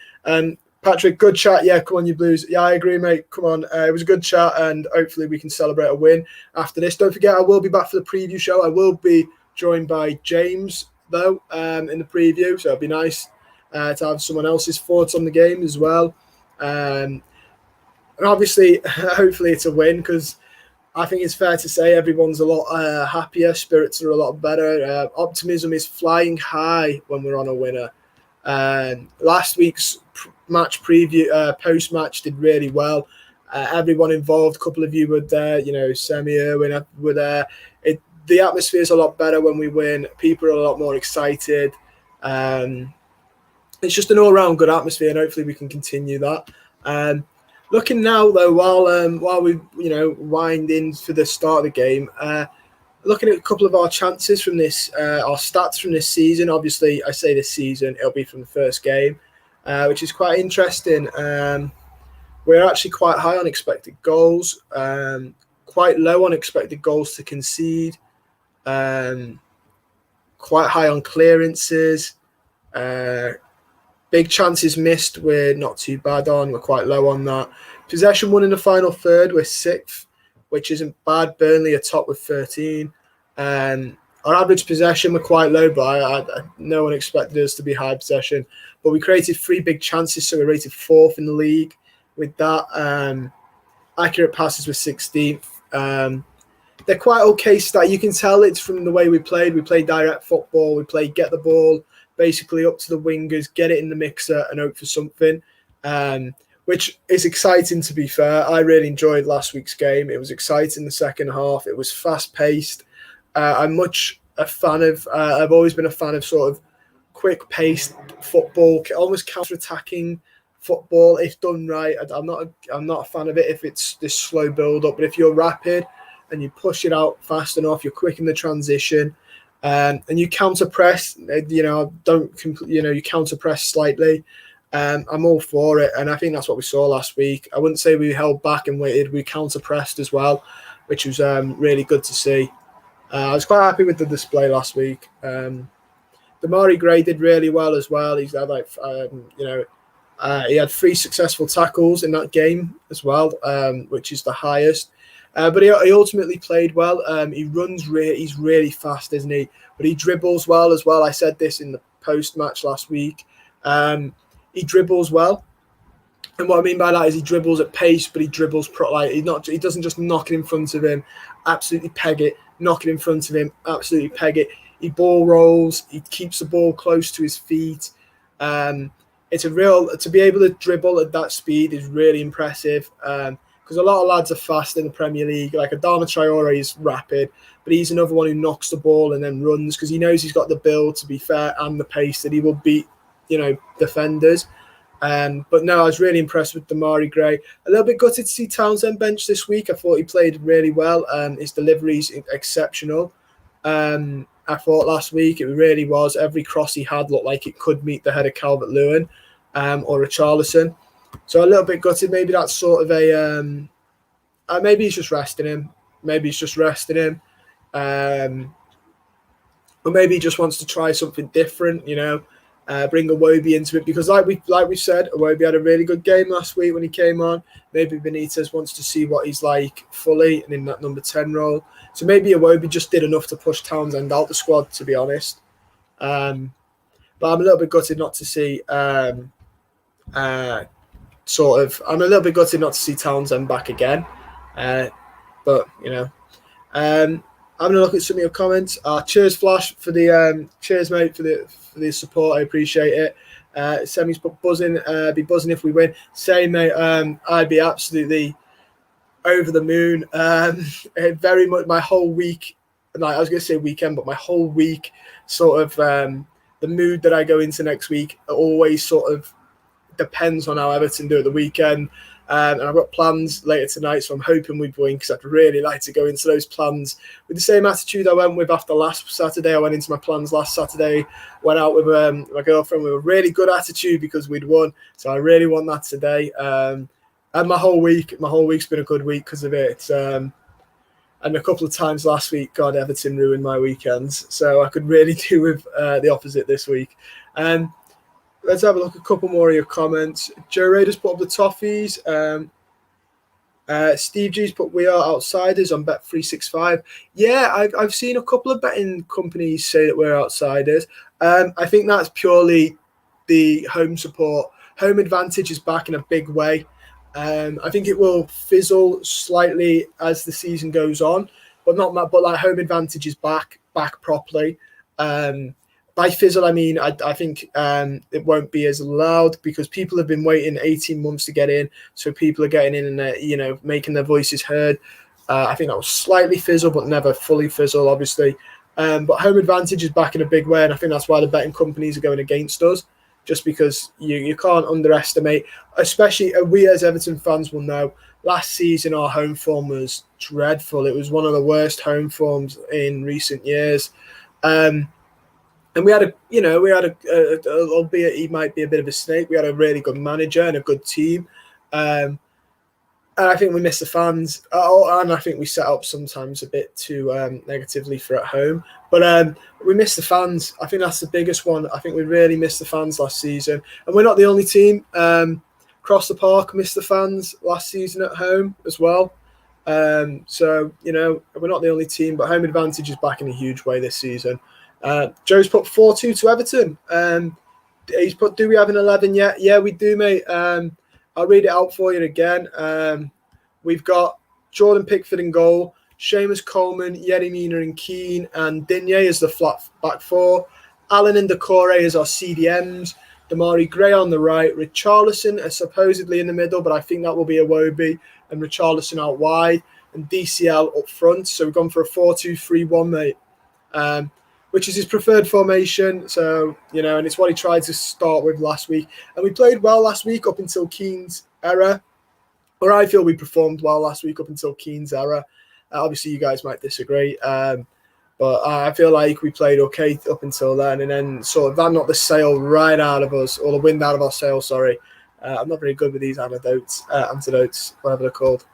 Patrick, good chat. Yeah, come on, you Blues. Yeah, I agree, mate. Come on. It was a good chat, and hopefully we can celebrate a win after this. Don't forget, I will be back for the preview show. I will be joined by James, though, in the preview, so it'd be nice to have someone else's thoughts on the game as well. And obviously, hopefully it's a win, because I think it's fair to say everyone's a lot happier. Spirits are a lot better. Optimism is flying high when we're on a winner. Last week's match preview, post-match did really well. Everyone involved, a couple of you were there, Semi Irwin were there. The atmosphere is a lot better when we win. People are a lot more excited. It's just an all-round good atmosphere, and hopefully we can continue that. Looking now, though, while we wind in for the start of the game, looking at a couple of our chances from this, our stats from this season. Obviously, I say this season, it'll be from the first game, which is quite interesting. We're actually quite high on expected goals, quite low on expected goals to concede, quite high on clearances. Big chances missed, we're not too bad on. We're quite low on that. Possession won in the final third, we're 6th, which isn't bad. Burnley are top with 13. Our average possession, we're quite low, but no one expected us to be high possession. But we created 3 big chances, so we're rated 4th in the league with that. Accurate passes were 16th. They're quite okay stat. You can tell it's from the way we played. We played direct football. We played get the ball basically up to the wingers, get it in the mixer and hope for something, which is exciting, to be fair. I really enjoyed last week's game. It was exciting the second half. It was fast-paced. I'm much a fan of, I've always been a fan of sort of quick-paced football, almost counter-attacking football if done right. I'm not a fan of it if it's this slow build-up, but if you're rapid and you push it out fast enough, you're quick in the transition, and you counter press, you counter press slightly. I'm all for it, and I think that's what we saw last week. I wouldn't say we held back and waited. We counter pressed as well, which was really good to see. I was quite happy with the display last week. Damari Gray did really well as well. He's had he had 3 successful tackles in that game as well, which is the highest. But he ultimately played well. He runs, he's really fast, isn't he? But he dribbles well as well. I said this in the post-match last week. He dribbles well. And what I mean by that is he dribbles at pace, but he dribbles he doesn't just knock it in front of him, absolutely peg it, knock it in front of him, absolutely peg it. He ball rolls, he keeps the ball close to his feet. It's to be able to dribble at that speed is really impressive. Because a lot of lads are fast in the Premier League. Like Adama Traore is rapid, but he's another one who knocks the ball and then runs because he knows he's got the build, to be fair, and the pace that he will beat, defenders. But no, I was really impressed with Damari Gray. A little bit gutted to see Townsend bench this week. I thought he played really well. His delivery's exceptional. I thought last week it really was. Every cross he had looked like it could meet the head of Calvert-Lewin or Richarlison. So a little bit gutted. Maybe that's sort of a maybe he's just resting him. Or maybe he just wants to try something different. Bring Iwobi into it, because like we said, Iwobi had a really good game last week when he came on. Maybe Benitez wants to see what he's like fully and in that number 10 role. So maybe Iwobi just did enough to push Townsend out the squad, to be honest. But I'm a little bit gutted not to see I'm a little bit gutted not to see Townsend back again. But having a look at some of your comments. Cheers, Flash, for the cheers, mate, for the support. I appreciate it. Semi's buzzing. Be buzzing if we win. Same, mate. I'd be absolutely over the moon. Very much my whole week. Like I was going to say weekend, but my whole week, sort of the mood that I go into next week always sort of depends on how Everton do at the weekend. And I've got plans later tonight, so I'm hoping we win because I'd really like to go into those plans with the same attitude I went with after last Saturday. I went into my plans last Saturday, went out with my girlfriend with a really good attitude because we'd won. So I really want that today. And my whole week's been a good week because of it. And a couple of times last week, God, Everton ruined my weekends. So I could really do with the opposite this week. Let's have a look at a couple more of your comments. Joe Raiders put up the Toffees. Steve G's put we are outsiders on Bet365. Yeah, I've seen a couple of betting companies say that we're outsiders. I think that's purely the home support. Home advantage is back in a big way. I think it will fizzle slightly as the season goes on, but like home advantage is back properly. By fizzle, I mean I think it won't be as loud because people have been waiting 18 months to get in, so people are getting in and making their voices heard. I think that will slightly fizzle, but never fully fizzle, obviously. But home advantage is back in a big way, and I think that's why the betting companies are going against us, just because you can't underestimate, especially we as Everton fans will know. Last season, our home form was dreadful. It was one of the worst home forms in recent years. And we had albeit he might be a bit of a snake, we had a really good manager and a good team. And I think we missed the fans. And I think we set up sometimes a bit too negatively for at home. But we missed the fans. I think that's the biggest one. I think we really missed the fans last season. And we're not the only team. Cross the Park missed the fans last season at home as well. So we're not the only team, but home advantage is back in a huge way this season. Joe's put 4-2 to Everton. He's put, do we have an 11 yet? Yeah, we do, mate. I'll read it out for you again. We've got Jordan Pickford in goal, Seamus Coleman, Yerry Mina and Keane, and Digne as the flat back four. Allen and Decore as our CDMs. Damari Gray on the right. Richarlison is supposedly in the middle, but I think that will be Iwobi and Richarlison out wide. And DCL up front. So we've gone for a 4-2-3-1, mate. Which is his preferred formation. So, and it's what he tried to start with last week. And we played well last week up until Keane's error. Or I feel we performed well last week up until Keane's error. Obviously, you guys might disagree. But I feel like we played okay up until then. And then sort of that knocked the sail right out of us, or the wind out of our sail, sorry. I'm not very good with these antidotes, whatever they're called.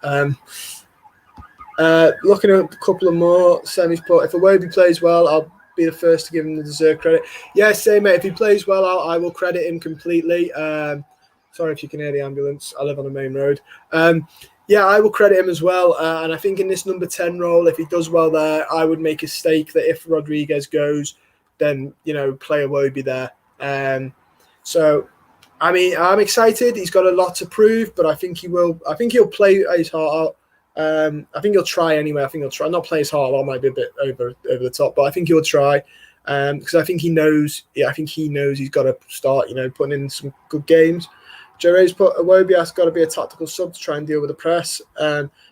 Looking at a couple of more semis put. If Iwobi plays well, I'll be the first to give him the deserved credit. Yeah, same, mate. If he plays well, I will credit him completely. Sorry if you can hear the ambulance. I live on the main road. Yeah, I will credit him as well. And I think in this number 10 role, if he does well there, I would make a stake that if Rodriguez goes, then, play Iwobi there. So, I mean, I'm excited. He's got a lot to prove, but I think he will. I think he'll play his heart out. I think he'll try anyway. I think he'll try. Not play his heart out, might be a bit over the top, but I think he'll try because I think he knows. Yeah, I think he knows he's got to start. Putting in some good games. Jerry's put Iwobi has got to be a tactical sub to try and deal with the press.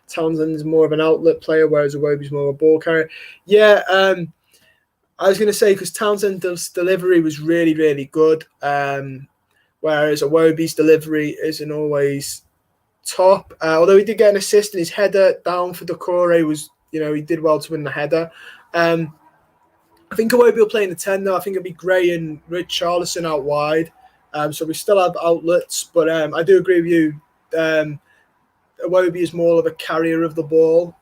Townsend is more of an outlet player, whereas Iwobi's more of a ball carrier. Yeah, I was going to say because Townsend's delivery was really, really good, whereas Iwobi's delivery isn't always top. Although he did get an assist and his header down for Decore was, he did well to win the header. I think Iwobi will play in the 10 though. I think it'll be Gray and Richarlison out wide. So we still have outlets, but I do agree with you. Iwobi is more of a carrier of the ball.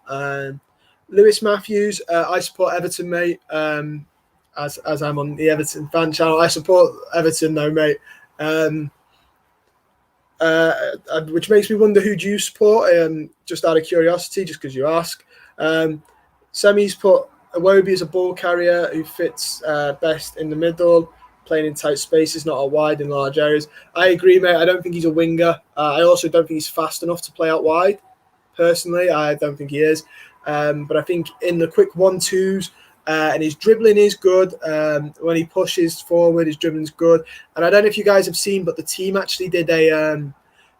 Lewis Matthews, I support Everton, mate. As I'm on the Everton fan channel, I support Everton though, mate. Which makes me wonder who do you support? Just out of curiosity, just because you ask. Semi's put Iwobi as a ball carrier who fits best in the middle. playing in tight spaces, not out wide in large areas. I agree, mate. I don't think he's a winger. I also don't think he's fast enough to play out wide. Personally, I don't think he is. But I think in the quick 1-2s, and his dribbling is good. When he pushes forward, his dribbling is good. And I don't know if you guys have seen, but the team actually did a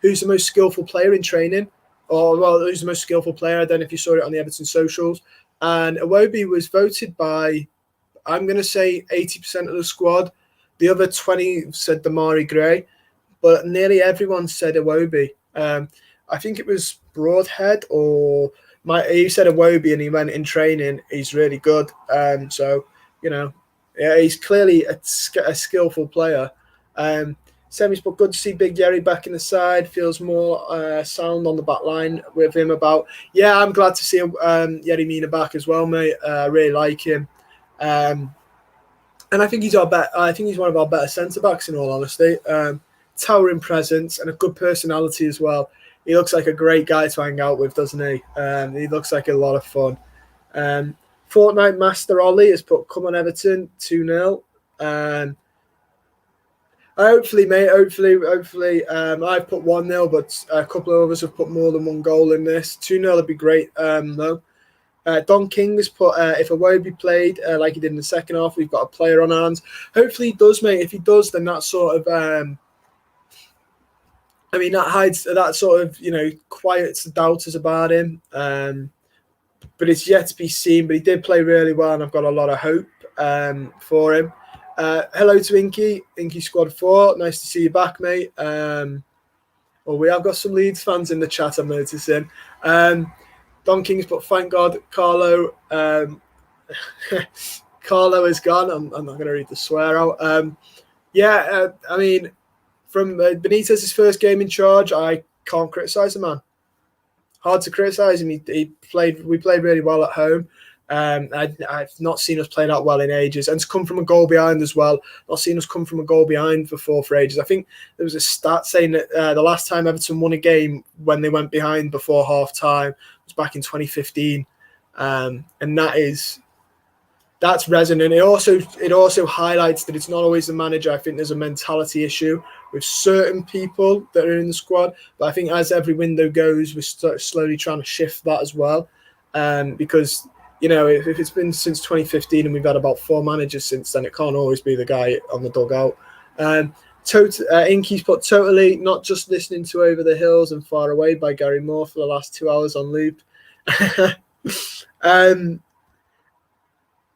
who's the most skillful player in training, or well, who's the most skillful player. I don't know if you saw it on the Everton socials. And Iwobi was voted by, I'm going to say 80% of the squad. The other 20 said Damari Gray, but nearly everyone said Iwobi. I think it was Broadhead or he said Iwobi, and he went in training. He's really good. So, yeah, he's clearly a skillful player. Semi's but good to see Big Yerry back in the side. Feels more sound on the back line with him about. Yeah, I'm glad to see Yerry Mina back as well, mate. I really like him. And I think he's one of our better centre backs, in all honesty. Towering presence and a good personality as well. He looks like a great guy to hang out with, doesn't he? He looks like a lot of fun. Fortnite Master Ollie has put come on Everton 2-0. Hopefully, mate. Hopefully. I've put 1-0, but a couple of others have put more than one goal in this. 2-0 would be great, though. Don King has put, if Iwobi played like he did in the second half, we've got a player on hands. Hopefully he does, mate. If he does, then that sort of, that hides, that sort of, quiets the doubters about him. But it's yet to be seen. But he did play really well, and I've got a lot of hope for him. Hello to Inky Squad 4. Nice to see you back, mate. We have got some Leeds fans in the chat, I'm noticing. Don King's put, thank God, Carlo. Carlo is gone. I'm not going to read the swear out. From Benitez's first game in charge, I can't criticise the man. Hard to criticise him. We played really well at home. I've not seen us play that well in ages, and to come from a goal behind as well. Not seen us come from a goal behind for ages. I think there was a stat saying that the last time Everton won a game when they went behind before half time was back in 2015, and that's resonant. It also highlights that it's not always the manager. I think there's a mentality issue with certain people that are in the squad, but I think as every window goes, we're slowly trying to shift that as well, because. If it's been since 2015 and we've had about 4 managers since then, it can't always be the guy on the dugout. Inky's put totally not just listening to Over the Hills and Far Away by Gary Moore for the last 2 hours on loop.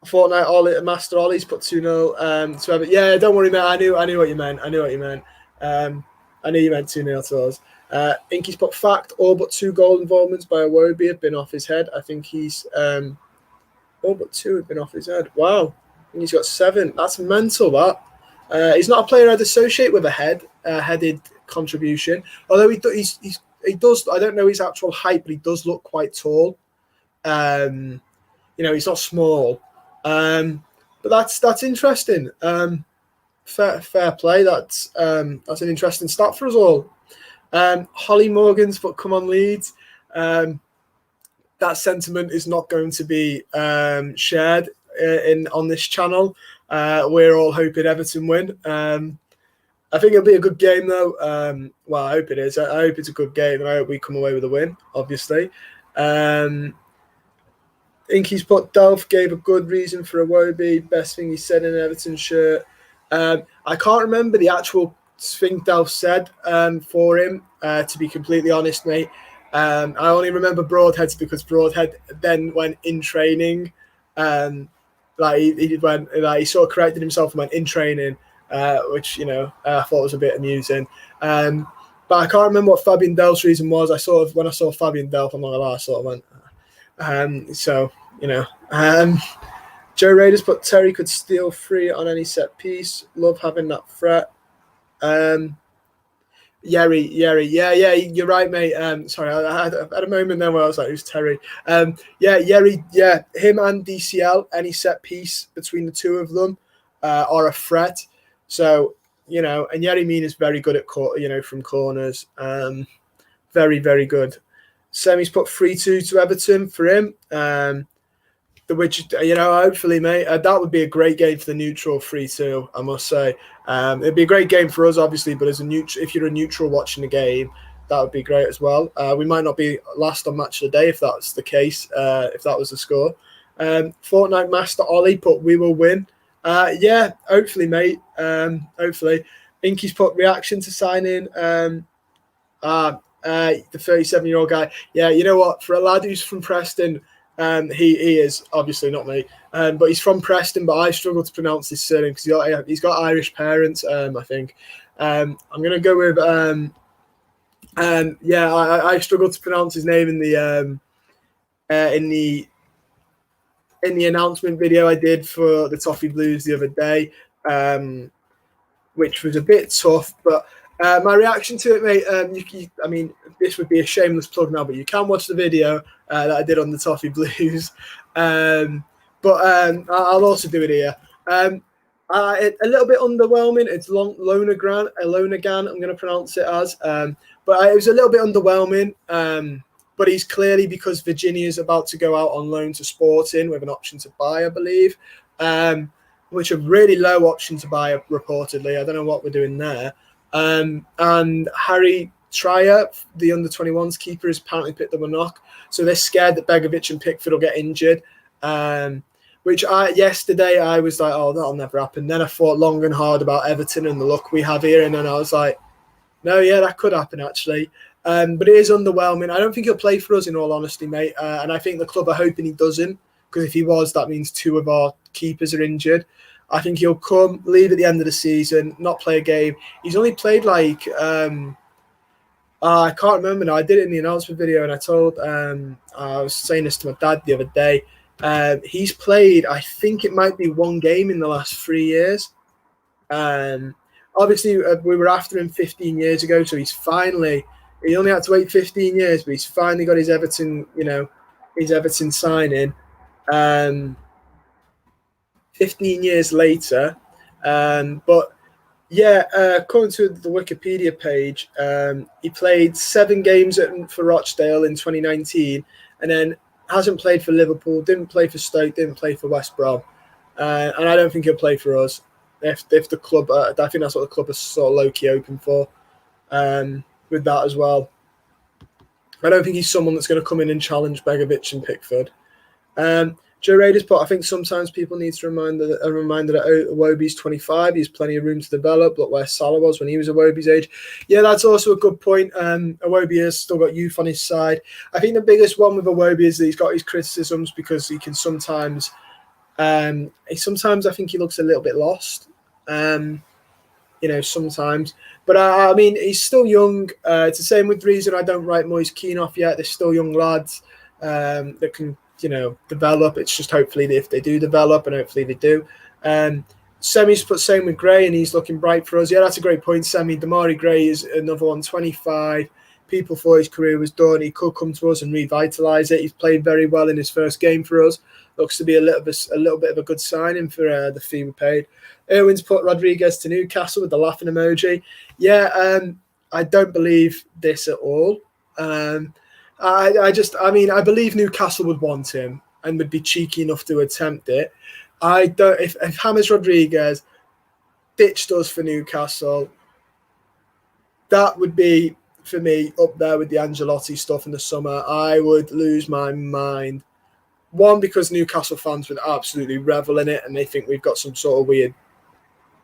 Fortnite Ollie, Master Ollie's put 2-0 to Everton. Yeah, don't worry, mate. I knew what you meant. I knew you meant 2-0 to us. Inky's put fact, all but 2 goal involvements by Iwobi have been off his head. I think he's all but 2 have been off his head. Wow. And he's got 7. That's mental, that. He's not a player I'd associate with a headed contribution. Although he does, I don't know his actual height, but he does look quite tall. He's not small. But that's interesting. Fair play. That's an interesting stat for us all. Holly Morgan's put come on Leeds. That sentiment is not going to be shared on this channel. We're all hoping Everton win. I think it'll be a good game, though. I hope it is. I hope it's a good game, and I hope we come away with a win, obviously. Inky's put Delph gave a good reason for Iwobi. Best thing he said in an Everton shirt. I can't remember the actual thing Delph said for him, to be completely honest, mate. I only remember Broadhead's because Broadhead then went in training. He sort of corrected himself and went in training, which I thought was a bit amusing. But I can't remember what Fabian Delph's reason was. When I saw Fabian Delph, I'm not gonna lie, I sort of went. Joe Raiders put Terry could steal free on any set piece. Love having that threat. Yerry, yeah, you're right, mate. Sorry, I had a moment there where I was like, who's Terry? Yerry, yeah, him and DCL, any set piece between the two of them are a threat. So, and Yerry Mina is very good at, from corners. Very, very good. Semi's put 3-2 to Everton for him. which, you know, hopefully, mate, that would be a great game for the neutral 3-2, I must say. It'd be a great game for us, obviously, but as a neutral, if you're a neutral watching the game, that would be great as well. We might not be last on match of the day if that's the case, if that was the score. Fortnite Master Ollie put, we will win. Yeah, hopefully, mate. Hopefully. Inky's put reaction to signing. The 37-year-old guy. Yeah, you know what? For a lad who's from Preston, he is obviously not me, but he's from Preston. But I struggle to pronounce his surname because he's got Irish parents. I think. I'm gonna go with. Yeah, I struggled to pronounce his name in the announcement video I did for the Toffee Blues the other day, which was a bit tough, but. My reaction to it, mate, I mean, this would be a shameless plug now, but you can watch the video that I did on the Toffee Blues. But I'll also do it here. A little bit underwhelming. It's Lonergan, I'm going to pronounce it as. But it was a little bit underwhelming. But he's clearly, because Virginia is about to go out on loan to Sporting with an option to buy, I believe, which a really low option to buy, reportedly. I don't know what we're doing there. And Harry Trier, the under-21s keeper, has apparently picked up a knock. So they're scared that Begovic and Pickford will get injured. Which yesterday I was like, oh, that'll never happen. Then I thought long and hard about Everton and the luck we have here. And then I was like, no, yeah, that could happen, actually. But it is underwhelming. I don't think he'll play for us, in all honesty, mate. And I think the club are hoping he doesn't, because if he was, that means 2 of our keepers are injured. I think he'll come, leave at the end of the season, not play a game. He's only played I can't remember now. I did it in the announcement video, and I was saying this to my dad the other day. He's played, I think it might be 1 game in the last 3 years. Obviously, we were after him 15 years ago, so he only had to wait 15 years, but he's finally got his Everton signing. 15 years later, but yeah, according to the Wikipedia page, he played 7 games for Rochdale in 2019, and then hasn't played for Liverpool, didn't play for Stoke, didn't play for West Brom, and I don't think he'll play for us. If the club, I think that's what the club is sort of low-key open for, with that as well. I don't think he's someone that's going to come in and challenge Begovic and Pickford. Joe Raiders put, I think sometimes people need to remind that Iwobi's 25. He has plenty of room to develop. Look where Salah was when he was Iwobi's age. Yeah, that's also a good point. Iwobi has still got youth on his side. I think the biggest one with Iwobi is that he's got his criticisms, because he can sometimes I think he looks a little bit lost. Sometimes. But I mean, he's still young. It's the same with the reason I don't write Moise Keane off yet. They're still young lads that can, develop. It's just hopefully if they do develop, and hopefully they do. Semi's put same with Gray, and he's looking bright for us. Yeah, that's a great point, Semi. Damari Gray is another one, 25. People thought his career was done. He could come to us and revitalise it. He's played very well in his first game for us. Looks to be a little bit of a good signing for the fee we paid. Irwin's put Rodriguez to Newcastle with the laughing emoji. Yeah, I don't believe this at all. I believe Newcastle would want him and would be cheeky enough to attempt it. I don't. If James Rodriguez ditched us for Newcastle, that would be, for me, up there with the Ancelotti stuff in the summer. I would lose my mind. One, because Newcastle fans would absolutely revel in it, and they think we've got some sort of weird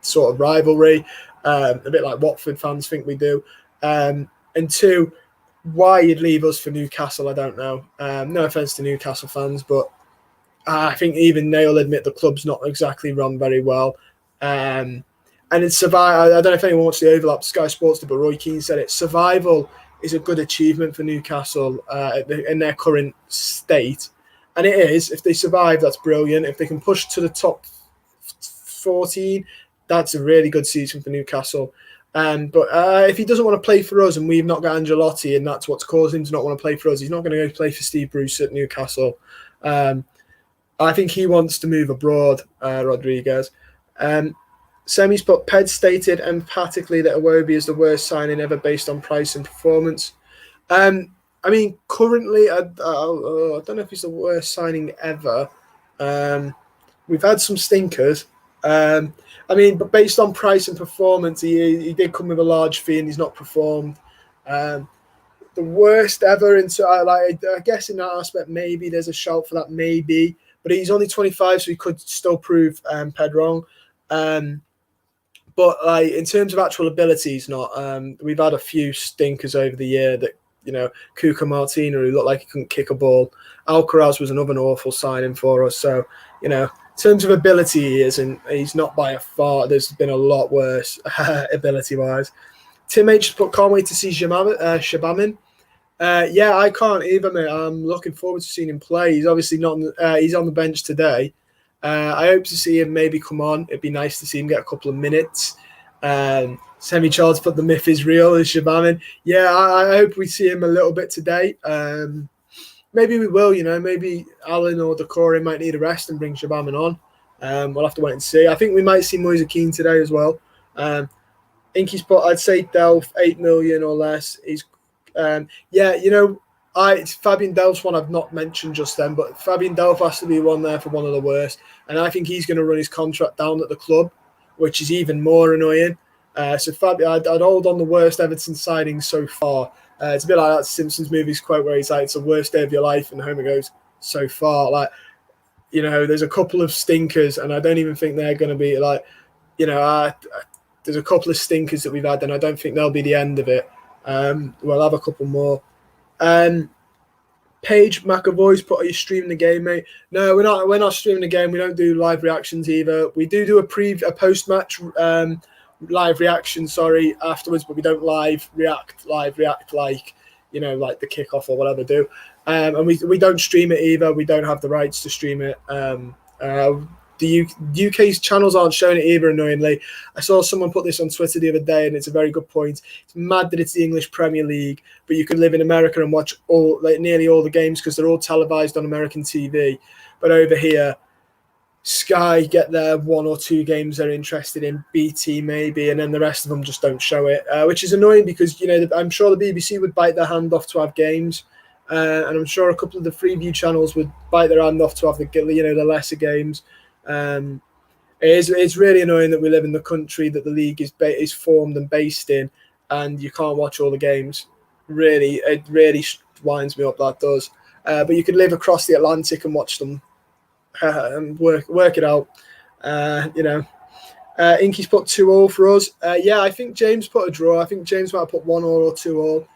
sort of rivalry, a bit like Watford fans think we do. And 2, why you'd leave us for Newcastle, I don't know. No offence to Newcastle fans, but I think even they'll admit the club's not exactly run very well. And it's survival. I don't know if anyone wants the overlap. Sky Sports did, but Roy Keane said it. Survival is a good achievement for Newcastle in their current state. And it is. If they survive, that's brilliant. If they can push to the top 14, that's a really good season for Newcastle. But if he doesn't want to play for us, and we've not got Ancelotti, and that's what's caused him to not want to play for us, he's not going to go play for Steve Bruce at Newcastle. I think he wants to move abroad, Rodriguez. Semi's put, Ped stated emphatically that Iwobi is the worst signing ever based on price and performance. I mean, currently, I don't know if he's the worst signing ever. We've had some stinkers. But based on price and performance, he did come with a large fee and he's not performed. The worst ever into I guess in that aspect, maybe there's a shout for that, maybe. But he's only 25, so he could still prove Ped wrong. But in terms of actual ability, he's not. We've had a few stinkers over the year that, Cuca Martina, who looked like he couldn't kick a ball. Alcaraz was another awful signing for us. So, in terms of ability, he isn't. He's not by a far. There's been a lot worse ability-wise. Tim H put, can't wait to see Shabamin. Yeah, I can't either, mate. I'm looking forward to seeing him play. He's obviously not. He's on the bench today. I hope to see him maybe come on. It'd be nice to see him get a couple of minutes. Semi Charles put the myth is real as Shabamin. Yeah, I hope we see him a little bit today. Maybe we will, maybe Alan or Decore might need a rest and bring Shabamin on. We'll have to wait and see. I think we might see Moise Keane today as well. Inky's put, I'd say Delph, 8 million or less. He's, Fabian Delph's one I've not mentioned just then, but Fabian Delph has to be one there for one of the worst. And I think he's going to run his contract down at the club, which is even more annoying. So Fabian, I'd hold on the worst Everton signing so far. It's a bit like that Simpsons movies quote where he's like, it's the worst day of your life, and Homer goes, so far. There's a couple of stinkers, and I don't even think they're going to be there's a couple of stinkers that we've had, and I don't think they'll be the end of it. We'll have a couple more. Paige McAvoy's put, are you streaming the game, mate? No, we're not streaming the game. We don't do live reactions either. We do a post-match live reaction, afterwards, but we don't live react like like the kickoff or whatever do. And we don't stream it either. We don't have the rights to stream it. The UK's channels aren't showing it either, annoyingly. I saw someone put this on Twitter the other day, and it's a very good point. It's mad that it's the English Premier League, but you can live in America and watch nearly all the games because they're all televised on American TV. But over here, Sky get their one or two games they're interested in, BT maybe, and then the rest of them just don't show it, which is annoying because, I'm sure the BBC would bite their hand off to have games, and I'm sure a couple of the Freeview channels would bite their hand off to have the lesser games. It's really annoying that we live in the country that the league is formed and based in, and you can't watch all the games. It really winds me up, that does. But you could live across the Atlantic and watch them and work it out. Inky's put 2-2 for us. I think James put a draw. I think James might have put 1-1 or 2-2.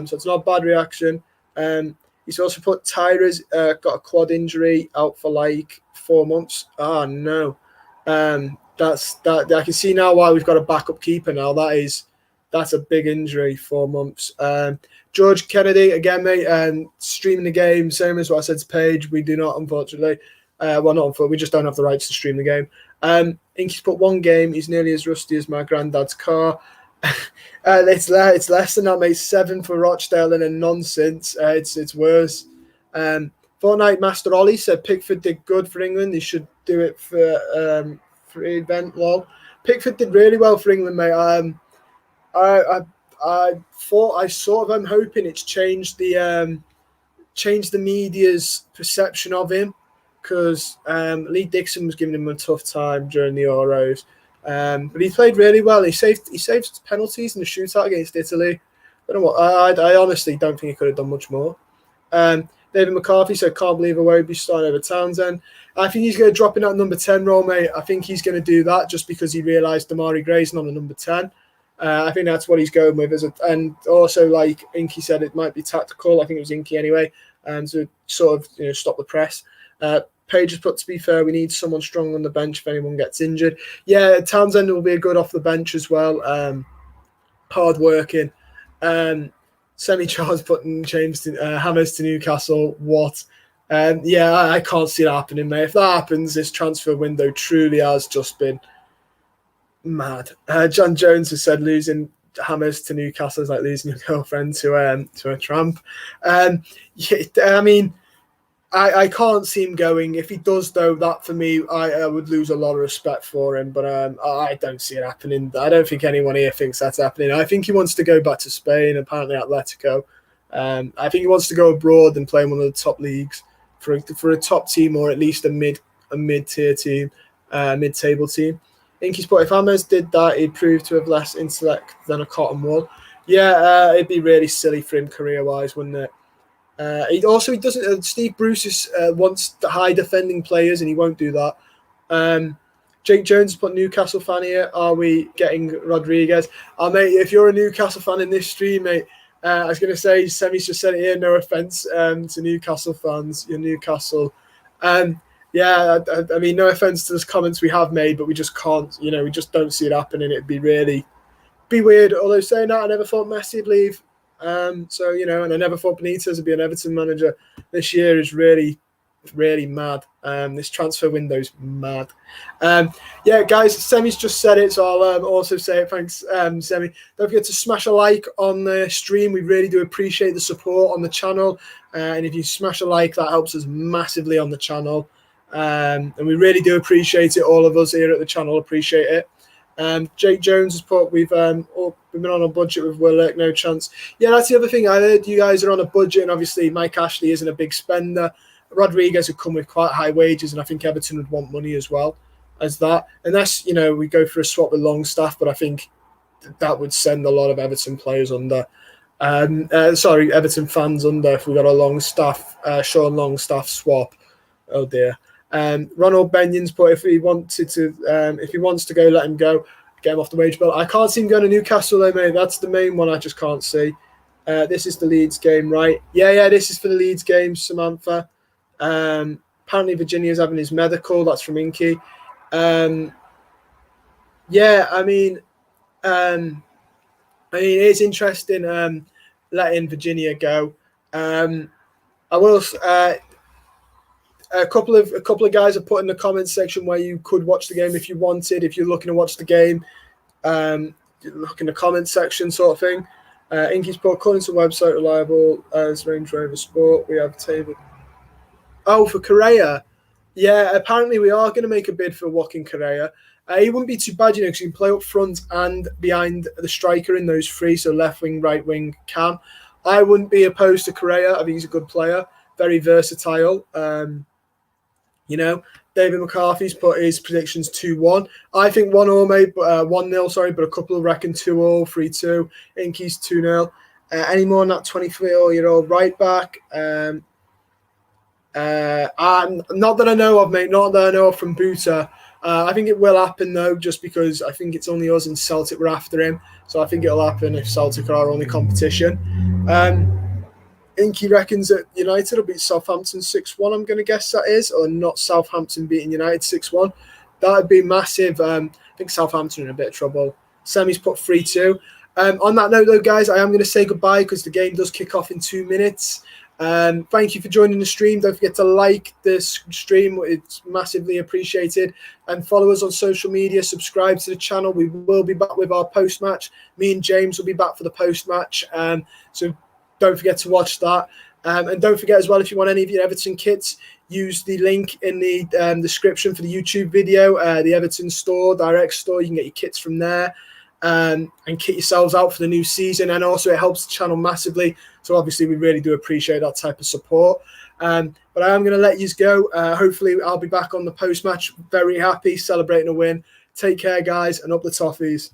So it's not a bad reaction. He's also put Tyra's got a quad injury, out for 4 months. Oh no. That's that. I can see now why we've got a backup keeper now. That's a big injury, 4 months. George Kennedy, again, mate, streaming the game, same as what I said to Paige. We do not, unfortunately. Not unfortunately, we just don't have the rights to stream the game. Inky's put 1 game. He's nearly as rusty as my granddad's car. It's less than that, mate. 7 for Rochdale and a nonsense. It's worse. Fortnite Master Ollie said Pickford did good for England. He should do it for event. Lol. Pickford did really well for England, mate. I thought I'm hoping it's changed the media's perception of him, because Lee Dixon was giving him a tough time during the Euros. But he played really well. He saved penalties in the shootout against Italy. I don't know what. I honestly don't think he could have done much more. David McCarthy said, can't believe Iwobi starting over Townsend. I think he's going to drop in that number 10 role, mate. I think he's going to do that just because he realised Damari Gray's not a number 10. I think that's what he's going with. And also, like Inky said, it might be tactical. I think it was Inky anyway, to sort of stop the press. Page has put, to be fair, we need someone strong on the bench if anyone gets injured. Yeah, Townsend will be a good off the bench as well. Hard working. Semi-Charles putting James Hammers to Newcastle. What? I can't see that happening, mate. If that happens, this transfer window truly has just been mad. John Jones has said losing Hammers to Newcastle is like losing your girlfriend to a tramp. I can't see him going. If he does, though, that for me, I would lose a lot of respect for him. But I don't see it happening. I don't think anyone here thinks that's happening. I think he wants to go back to Spain, apparently Atletico. I think he wants to go abroad and play in one of the top leagues. for a top team or at least a mid-tier team, mid-table team. Inky's put, if James did that, he'd prove to have less intellect than a cotton wool. Yeah, it'd be really silly for him career-wise, wouldn't it? He doesn't. Steve Bruce wants high defending players, and he won't do that. Jake Jones put Newcastle fan here. Are we getting Rodriguez? Mate, if you're a Newcastle fan in this stream, mate, I was going to say, Semi's just said it here. No offense to Newcastle fans. You're Newcastle. Yeah, I mean, no offense to the comments we have made, but we just can't. We just don't see it happening. It'd be weird. Although saying that, I never thought Messi would leave. So, and I never thought Benitez would be an Everton manager. This year is really, really mad. This transfer window's mad. Yeah, guys, Semi's just said it, so I'll also say it. Thanks, Semi. Don't forget to smash a like on the stream. We really do appreciate the support on the channel. And if you smash a like, that helps us massively on the channel. And we really do appreciate it. All of us here at the channel appreciate it. Jake Jones has put, we've been on a budget with Willock, no chance. Yeah, that's the other thing. I heard you guys are on a budget, and obviously Mike Ashley isn't a big spender. Rodriguez would come with quite high wages, and I think Everton would want money as well as that. Unless, we go for a swap with Longstaff, but I think that would send a lot of Everton players under. Everton fans under if we got a Longstaff, Sean Longstaff swap. Oh dear. Ronald Benyon's put, if he wants to go, let him go, get him off the wage bill. I can't see him going to Newcastle though, mate. That's the main one I just can't see. This is the Leeds game, right? Yeah, this is for the Leeds game, Samantha. Apparently Virginia's having his medical. That's from Inky. Yeah, I mean, it's interesting letting Virginia go. I will. A couple of guys have put in the comments section where you could watch the game if you wanted. If you're looking to watch the game, look in the comments section, sort of thing. Inky's put, according to the website, reliable as Range Rover Sport. We have table. Oh, for Correa. Yeah, apparently we are going to make a bid for Joaquin Correa. He wouldn't be too bad, because he can play up front and behind the striker in those three, so left wing, right wing, cam. I wouldn't be opposed to Correa. I think he's a good player, very versatile. David McCarthy's put his predictions 2-1. I think 1-0, but a couple reckon 2-0, 3-2. Inky's 2-0. Any more on that 23-year-old right back? Not that I know of, mate. Not that I know of from Buta. I think it will happen, though, just because I think it's only us and Celtic were after him. So I think it'll happen if Celtic are our only competition. Inky reckons that United will beat Southampton 6-1, I'm going to guess that is, or not Southampton beating United 6-1. That would be massive. I think Southampton are in a bit of trouble. Semi's put 3-2. On that note, though, guys, I am going to say goodbye because the game does kick off in 2 minutes. Thank you for joining the stream. Don't forget to like this stream. It's massively appreciated. And follow us on social media. Subscribe to the channel. We will be back with our post-match. Me and James will be back for the post-match. So don't forget to watch that. And don't forget as well, if you want any of your Everton kits, use the link in the description for the YouTube video, the Everton store, direct store. You can get your kits from there and kit yourselves out for the new season. And also it helps the channel massively. So obviously we really do appreciate that type of support. But I am going to let you go. Hopefully I'll be back on the post-match. Very happy, celebrating a win. Take care, guys, and up the Toffees.